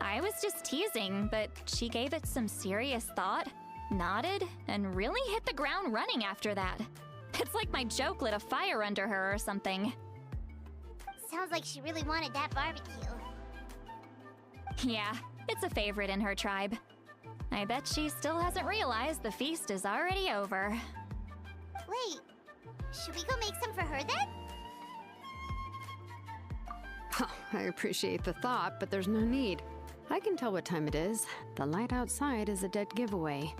I was just teasing, but she gave it some serious thought, nodded, and really hit the ground running after that. It's like my joke lit a fire under her or something. Sounds like she really wanted that barbecue. Yeah, it's a favorite in her tribe. I bet she still hasn't realized the feast is already over. Wait, should we go make some for her then? I appreciate the thought, but there's no need. I can tell what time it is. The light outside is a dead giveaway.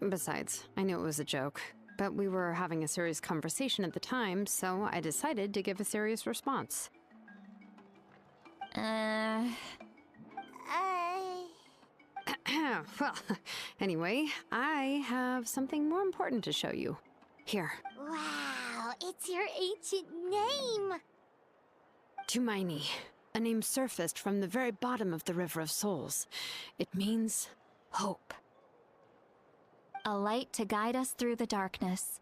Besides, I knew it was a joke, but we were having a serious conversation at the time, so I decided to give a serious response. Well, anyway, I have something more important to show you. Here. Wow, it's your ancient name! Tumaini, a name surfaced from the very bottom of the River of Souls. It means hope. A light to guide us through the darkness,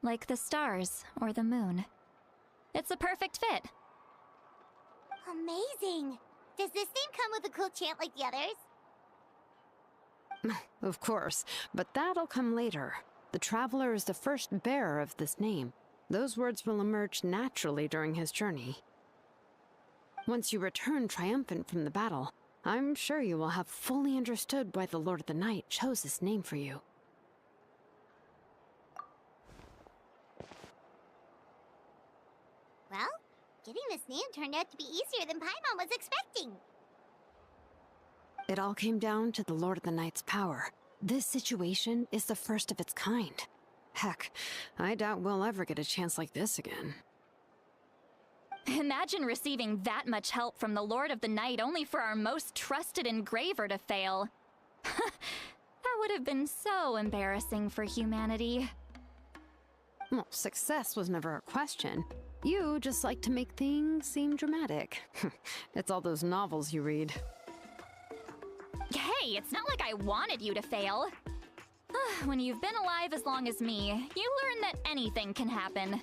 like the stars or the moon. It's a perfect fit. Amazing! Does this name come with a cool chant like the others? Of course, but that'll come later. The Traveler is the first bearer of this name. Those words will emerge naturally during his journey. Once you return triumphant from the battle, I'm sure you will have fully understood why the Lord of the Night chose this name for you. Well, getting this name turned out to be easier than Paimon was expecting. It all came down to the Lord of the Night's power. This situation is the first of its kind. Heck, I doubt we'll ever get a chance like this again. Imagine receiving that much help from the Lord of the Night only for our most trusted engraver to fail. That would have been so embarrassing for humanity. Well, success was never a question. You just like to make things seem dramatic. It's all those novels you read. Hey, it's not like I wanted you to fail. When you've been alive as long as me, you learn that anything can happen.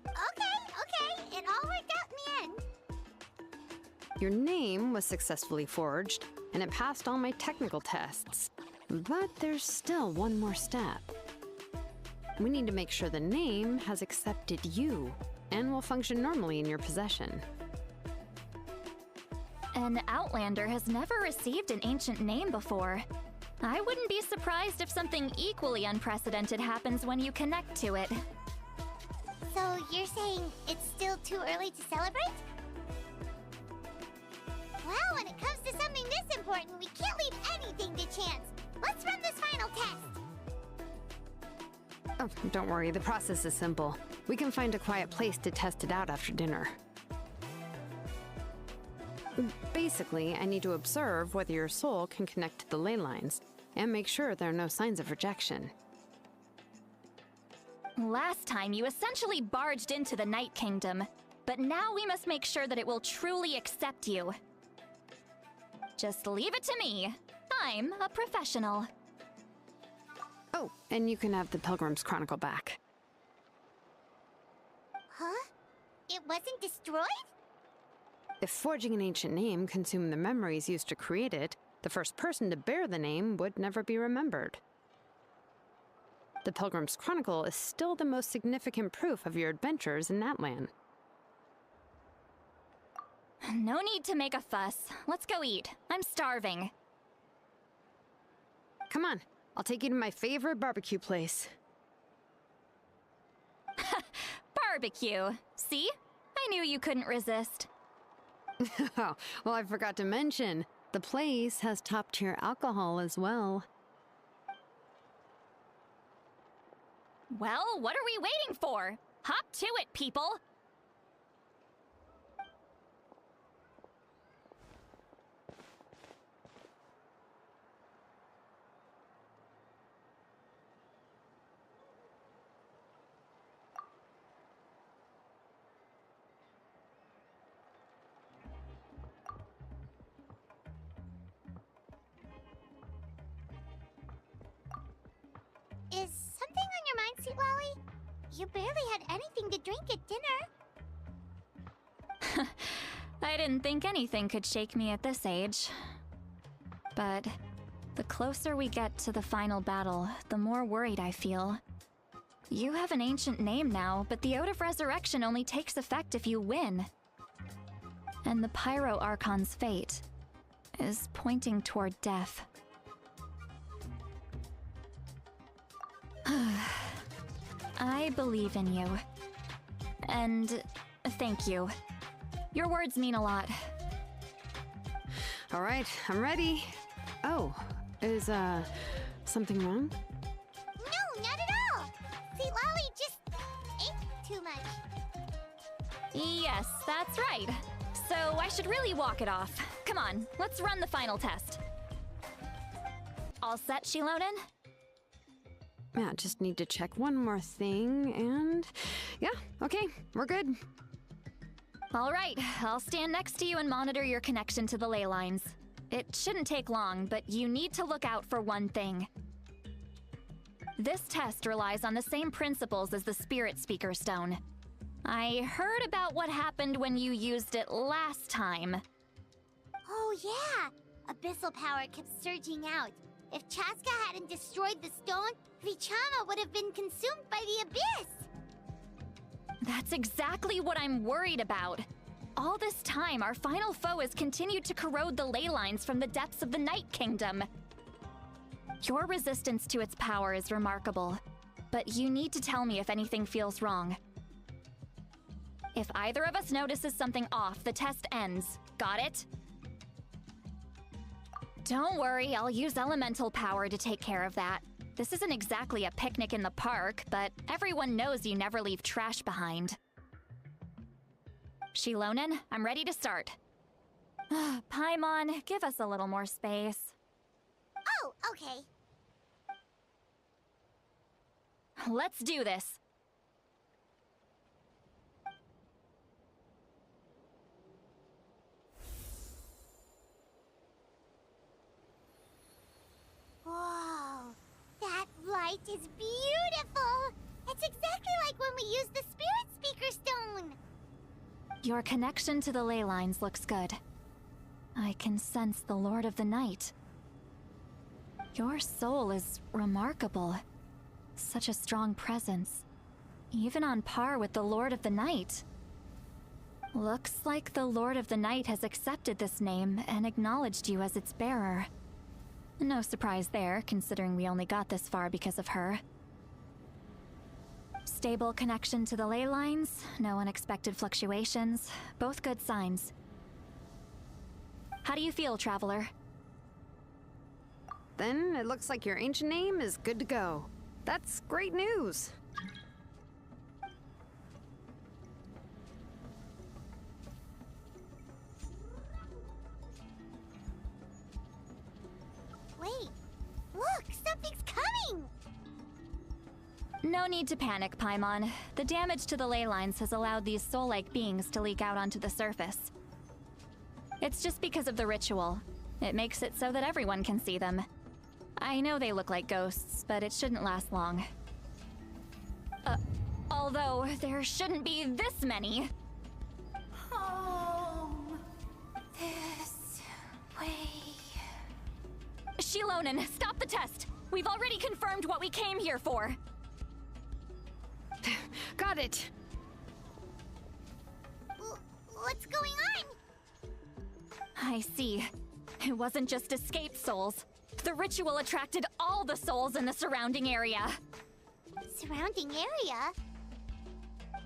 Okay, it all worked out in the end. Your name was successfully forged, and it passed all my technical tests. But there's still one more step. We need to make sure the name has accepted you, and will function normally in your possession. An Outlander has never received an ancient name before. I wouldn't be surprised if something equally unprecedented happens when you connect to it. So you're saying it's still too early to celebrate? Well, when it comes to something this important, we can't leave anything to chance. Let's run this final test. Oh, don't worry, the process is simple. We can find a quiet place to test it out after dinner. Basically, I need to observe whether your soul can connect to the ley lines, and make sure there are no signs of rejection. Last time, you essentially barged into the Night Kingdom, but now we must make sure that it will truly accept you. Just leave it to me. I'm a professional. Oh, and you can have the Pilgrim's Chronicle back. Huh? It wasn't destroyed? If forging an ancient name consumed the memories used to create it, the first person to bear the name would never be remembered. The Pilgrim's Chronicle is still the most significant proof of your adventures in that land. No need to make a fuss. Let's go eat. I'm starving. Come on, I'll take you to my favorite barbecue place. Barbecue. See? I knew you couldn't resist. Oh, well, I forgot to mention, the place has top-tier alcohol as well. Well, what are we waiting for? Hop to it, people! Is something on your mind, Sweet Lolly? You barely had anything to drink at dinner. I didn't think anything could shake me at this age. But the closer we get to the final battle, the more worried I feel. You have an ancient name now, but the Ode of Resurrection only takes effect if you win. And the Pyro Archon's fate is pointing toward death. I believe in you. And thank you. Your words mean a lot. All right, I'm ready. Oh, is, something wrong? No, not at all! Sweet Lolly just ate too much. Yes, that's right. So I should really walk it off. Come on, let's run the final test. All set, Shilonen? Yeah, just need to check one more thing, and... yeah, okay, we're good. All right, I'll stand next to you and monitor your connection to the ley lines. It shouldn't take long, but you need to look out for one thing. This test relies on the same principles as the Spirit Speaker Stone. I heard about what happened when you used it last time. Oh yeah! Abyssal power kept surging out. If Chaska hadn't destroyed the stone, Vichama would have been consumed by the abyss! That's exactly what I'm worried about. All this time, our final foe has continued to corrode the ley lines from the depths of the Night Kingdom. Your resistance to its power is remarkable, but you need to tell me if anything feels wrong. If either of us notices something off, the test ends. Got it? Don't worry, I'll use elemental power to take care of that. This isn't exactly a picnic in the park, but everyone knows you never leave trash behind. Shilonen, I'm ready to start. Paimon, give us a little more space. Oh, okay. Let's do this. Whoa, that light is beautiful! It's exactly like when we used the Spirit Speaker Stone! Your connection to the ley lines looks good. I can sense the Lord of the Night. Your soul is remarkable. Such a strong presence. Even on par with the Lord of the Night. Looks like the Lord of the Night has accepted this name and acknowledged you as its bearer. No surprise there, considering we only got this far because of her. Stable connection to the ley lines, no unexpected fluctuations, both good signs. How do you feel, Traveler? Then it looks like your ancient name is good to go. That's great news. Wait, look, something's coming! No need to panic, Paimon. The damage to the ley lines has allowed these soul-like beings to leak out onto the surface. It's just because of the ritual. It makes it so that everyone can see them. I know they look like ghosts, but it shouldn't last long. Although there shouldn't be this many. Home. This way. Shilonen, stop the test! We've already confirmed what we came here for. Got it. What's going on? I see. It wasn't just escaped souls. The ritual attracted all the souls in the surrounding area. Surrounding area?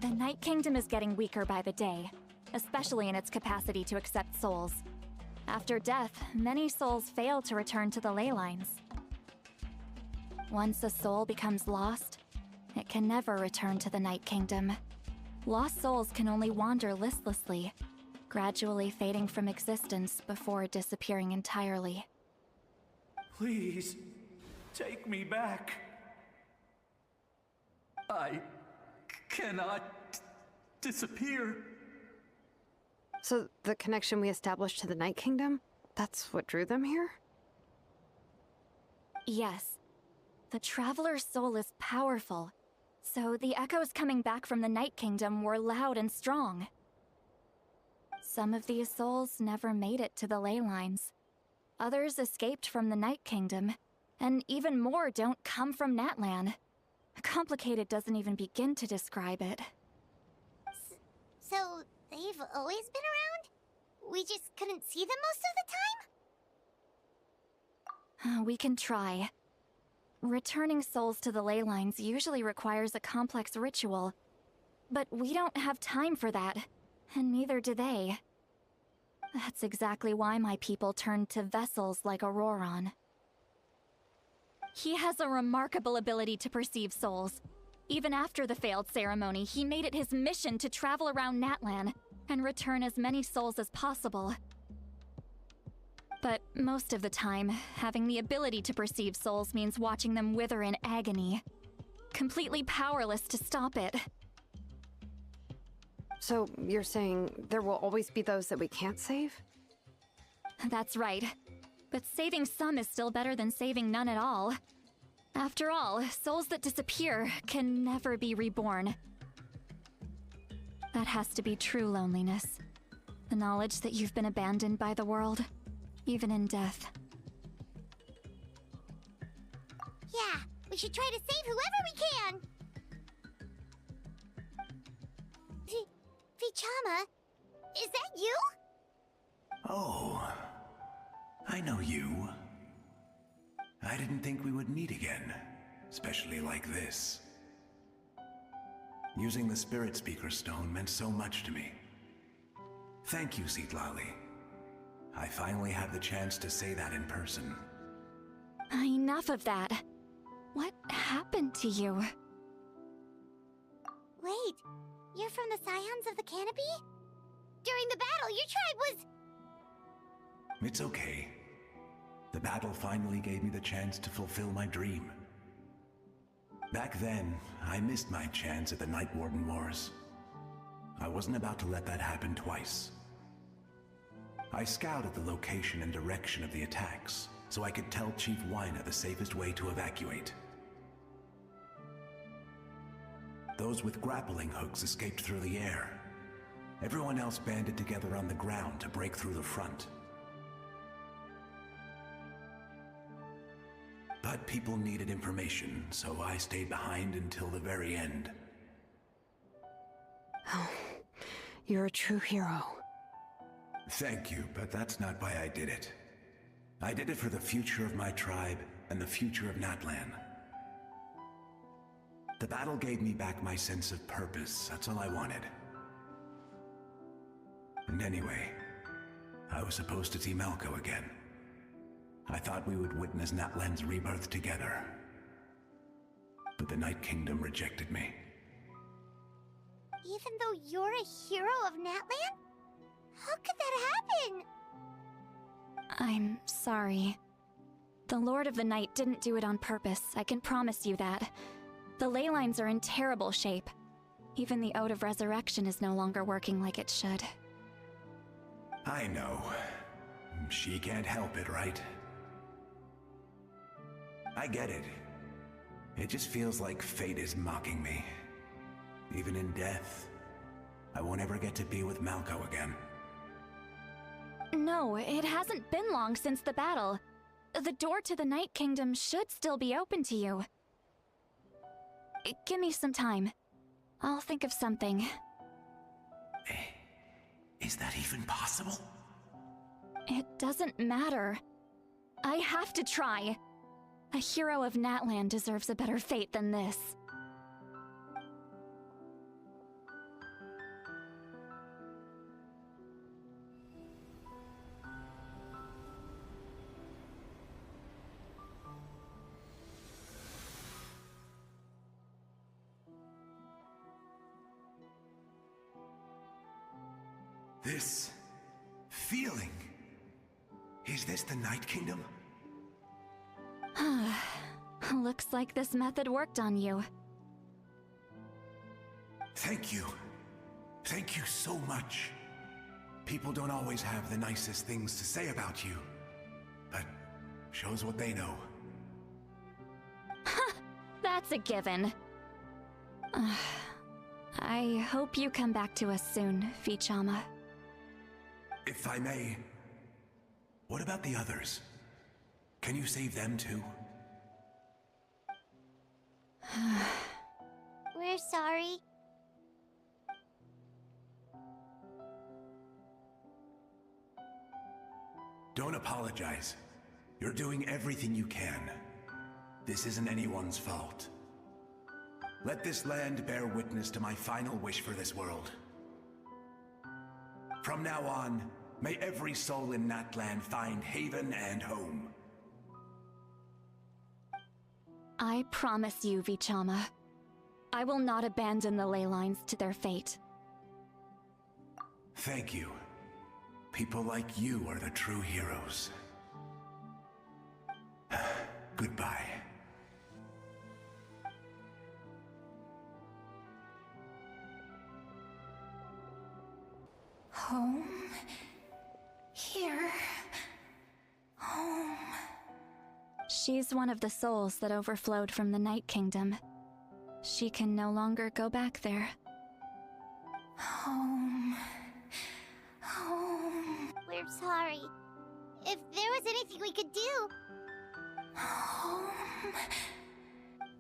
The Night Kingdom is getting weaker by the day, especially in its capacity to accept souls. After death, many souls fail to return to the ley lines. Once a soul becomes lost, it can never return to the Night Kingdom. Lost souls can only wander listlessly, gradually fading from existence before disappearing entirely. Please, take me back. I cannot disappear. So the connection we established to the Night Kingdom, that's what drew them here? Yes. The Traveler's soul is powerful, so the echoes coming back from the Night Kingdom were loud and strong. Some of these souls never made it to the ley lines. Others escaped from the Night Kingdom, and even more don't come from Natlan. Complicated doesn't even begin to describe it. So, they've always been around? We just couldn't see them most of the time? We can try. Returning souls to the ley lines usually requires a complex ritual, but we don't have time for that, and neither do they. That's exactly why my people turned to vessels like Auroron. He has a remarkable ability to perceive souls. Even after the failed ceremony, he made it his mission to travel around Natlan and return as many souls as possible. But most of the time, having the ability to perceive souls means watching them wither in agony. Completely powerless to stop it. So you're saying there will always be those that we can't save? That's right. But saving some is still better than saving none at all. After all, souls that disappear can never be reborn. That has to be true loneliness. The knowledge that you've been abandoned by the world, even in death. Yeah, we should try to save whoever we can! Vichama, is that you? Oh, I know you. I didn't think we would meet again, especially like this. Using the Spirit Speaker Stone meant so much to me. Thank you, Citlali. I finally have the chance to say that in person. Enough of that. What happened to you? Wait, you're from the Scions of the Canopy? During the battle, your tribe was... It's okay. The battle finally gave me the chance to fulfill my dream. Back then, I missed my chance at the Night Warden Wars. I wasn't about to let that happen twice. I scouted the location and direction of the attacks, so I could tell Chief Wyna the safest way to evacuate. Those with grappling hooks escaped through the air. Everyone else banded together on the ground to break through the front. But people needed information, so I stayed behind until the very end. Oh, you're a true hero. Thank you, but that's not why I did it. I did it for the future of my tribe and the future of Natlan. The battle gave me back my sense of purpose, that's all I wanted. And anyway, I was supposed to see Malco again. I thought we would witness Natlan's rebirth together. But the Night Kingdom rejected me. Even though you're a hero of Natlan? How could that happen? I'm sorry. The Lord of the Night didn't do it on purpose, I can promise you that. The ley lines are in terrible shape. Even the Ode of Resurrection is no longer working like it should. I know. She can't help it, right? I get it. It just feels like fate is mocking me. Even in death, I won't ever get to be with Malco again. No, it hasn't been long since the battle. The door to the Night Kingdom should still be open to you. Give me some time. I'll think of something. Is that even possible? It doesn't matter. I have to try. A hero of Natlan deserves a better fate than this. This feeling. Is this the Night Kingdom? Looks like this method worked on you. Thank you. Thank you so much. People don't always have the nicest things to say about you, but shows what they know. That's a given. I hope you come back to us soon, Vichama. If I may, what about the others? Can you save them too? We're sorry. Don't apologize. You're doing everything you can. This isn't anyone's fault. Let this land bear witness to my final wish for this world. From now on, may every soul in Natlan find haven and home. I promise you, Vichama. I will not abandon the ley lines to their fate. Thank you. People like you are the true heroes. Goodbye. Home. Here. Home. She's one of the souls that overflowed from the Night Kingdom. She can no longer go back there. Home. Home. We're sorry. If there was anything we could do... Home.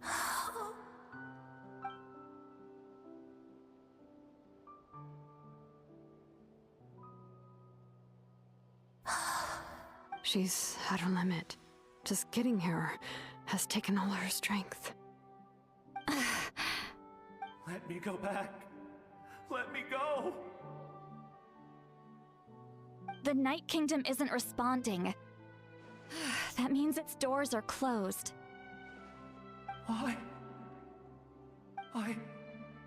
Home. She's at her limit. Just getting here has taken all her strength. Let me go back. Let me go. The Night Kingdom isn't responding. That means its doors are closed. I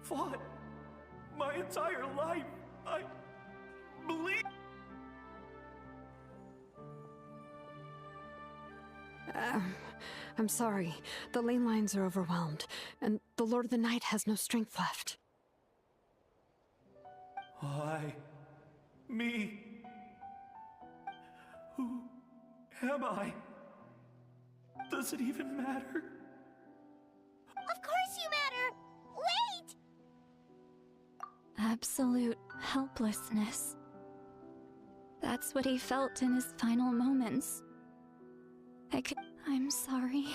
fought my entire life. I believe. I'm sorry. The ley lines are overwhelmed, and the Lord of the Night has no strength left. Me. Who am I? Does it even matter? Of course you matter! Wait! Absolute helplessness. That's what he felt in his final moments. I'm sorry.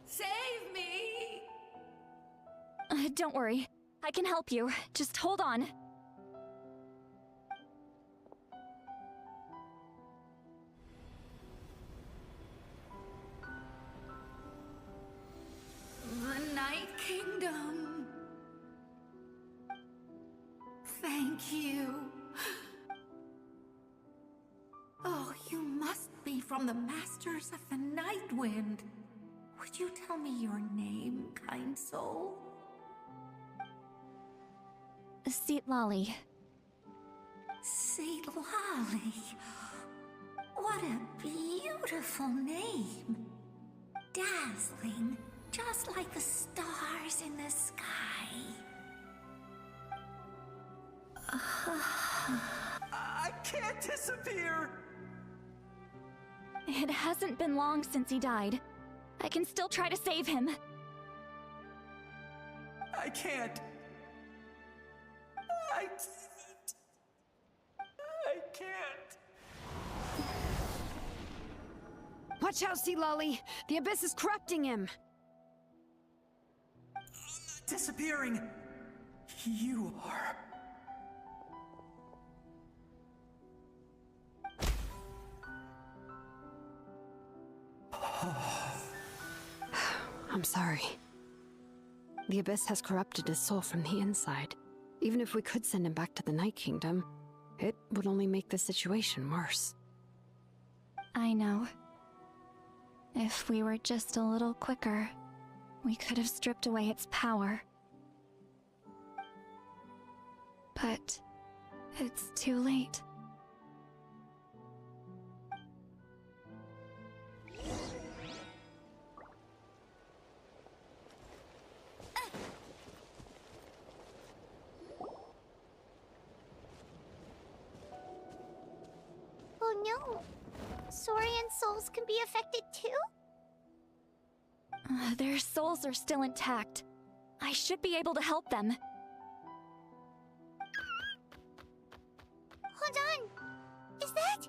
Save me! Don't worry. I can help you. Just hold on. The Night Kingdom. Thank you. Oh, you must be from the Masters of the Night Wind. Would you tell me your name, kind soul? Seat Lolly. Seat Lolly. What a beautiful name. Dazzling, just like the stars in the sky. I can't disappear! It hasn't been long since he died. I can still try to save him. I can't. I can't. Watch out, Sea Lolly! The abyss is corrupting him! Disappearing. You are. I'm sorry. The abyss has corrupted his soul from the inside. Even if we could send him back to the Night Kingdom, it would only make the situation worse. I know. If we were just a little quicker, we could have stripped away its power. But it's too late. Oh no! Saurian souls can be affected too? Their souls are still intact. I should be able to help them. Hold on! Is that...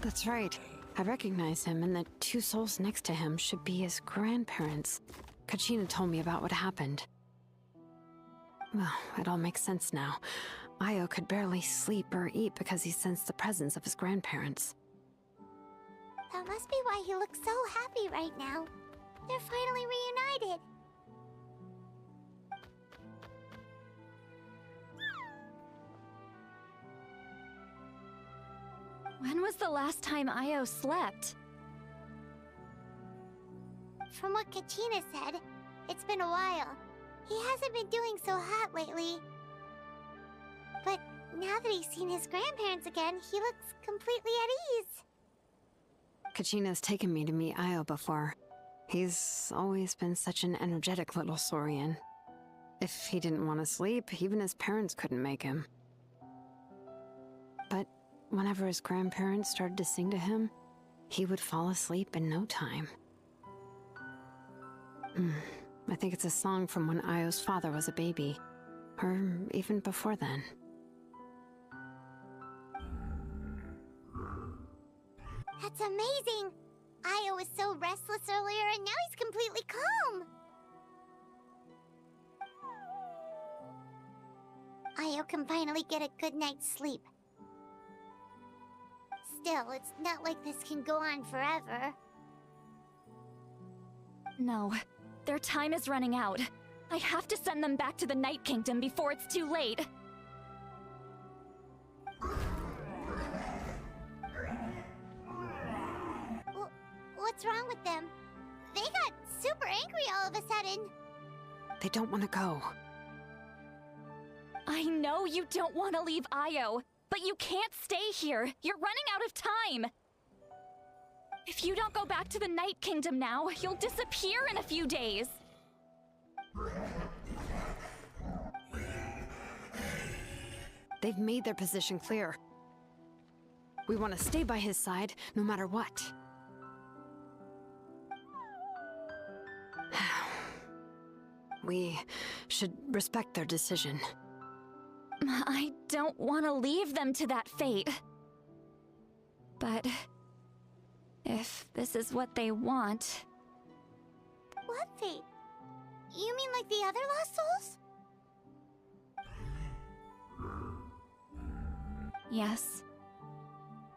That's right. I recognize him, and the two souls next to him should be his grandparents. Kachina told me about what happened. Well, it all makes sense now. Io could barely sleep or eat because he sensed the presence of his grandparents. That must be why he looks so happy right now. They're finally reunited. When was the last time Io slept? From what Kachina said, it's been a while. He hasn't been doing so hot lately. But now that he's seen his grandparents again, he looks completely at ease. Kachina's taken me to meet Io before. He's always been such an energetic little Saurian. If he didn't want to sleep, even his parents couldn't make him. But whenever his grandparents started to sing to him, he would fall asleep in no time. I think it's a song from when Io's father was a baby, or even before then. That's amazing! Io was so restless earlier and now he's completely calm! Io can finally get a good night's sleep. Still, it's not like this can go on forever. No, their time is running out. I have to send them back to the Night Kingdom before it's too late. What's wrong with them? They got super angry all of a sudden. They don't want to go. I know you don't want to leave Io, but you can't stay here. You're running out of time. If you don't go back to the Night Kingdom now, you'll disappear in a few days. They've made their position clear. We want to stay by his side, no matter what. We should respect their decision. I don't want to leave them to that fate. But if this is what they want... What fate? You mean like the other lost souls? Yes.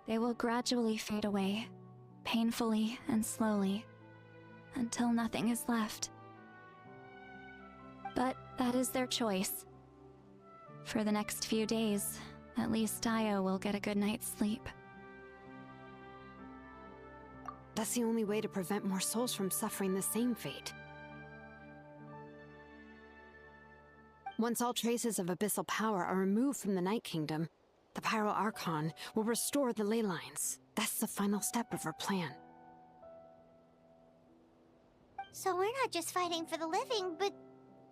They will gradually fade away, painfully and slowly, until nothing is left. But that is their choice. For the next few days, at least Io will get a good night's sleep. That's the only way to prevent more souls from suffering the same fate. Once all traces of abyssal power are removed from the Night Kingdom, the Pyro Archon will restore the ley lines. That's the final step of our plan. So we're not just fighting for the living, but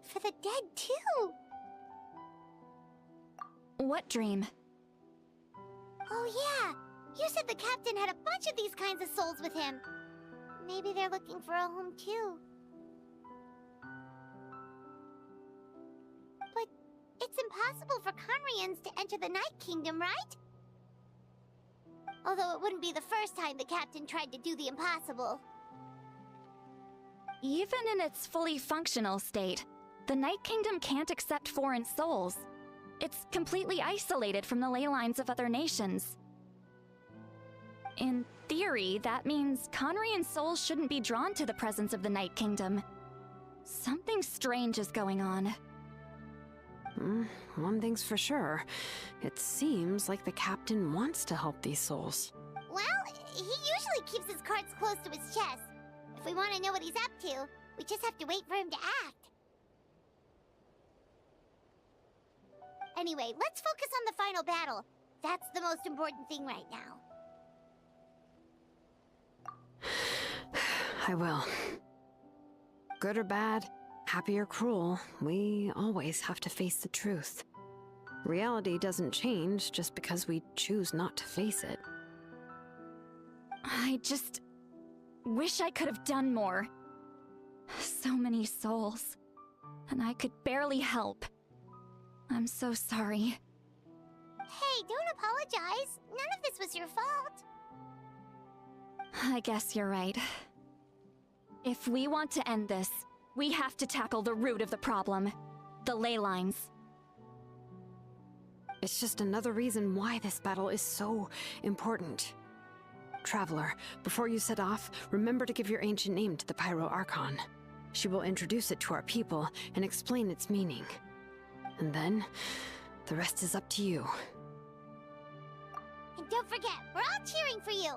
for the dead too. What dream? Oh yeah, you said the captain had a bunch of these kinds of souls with him. Maybe they're looking for a home too. But it's impossible for Conrians to enter the Night Kingdom, right? Although it wouldn't be the first time the captain tried to do the impossible. Even in its fully functional state, the Night Kingdom can't accept foreign souls. It's completely isolated from the ley lines of other nations. In theory, that means Conrian souls shouldn't be drawn to the presence of the Night Kingdom. Something strange is going on. One thing's for sure. It seems like the captain wants to help these souls. Well, he usually keeps his cards close to his chest. If we want to know what he's up to, we just have to wait for him to act. Anyway, let's focus on the final battle. That's the most important thing right now. I will. Good or bad, happy or cruel, we always have to face the truth. Reality doesn't change just because we choose not to face it. I just wish I could have done more. So many souls, and I could barely help. I'm so sorry. Hey, don't apologize. None of this was your fault. I guess you're right. If we want to end this, we have to tackle the root of the problem. The ley lines. It's just another reason why this battle is so important. Traveler, before you set off, remember to give your ancient name to the Pyro Archon. She will introduce it to our people and explain its meaning. And then, the rest is up to you. And don't forget, we're all cheering for you.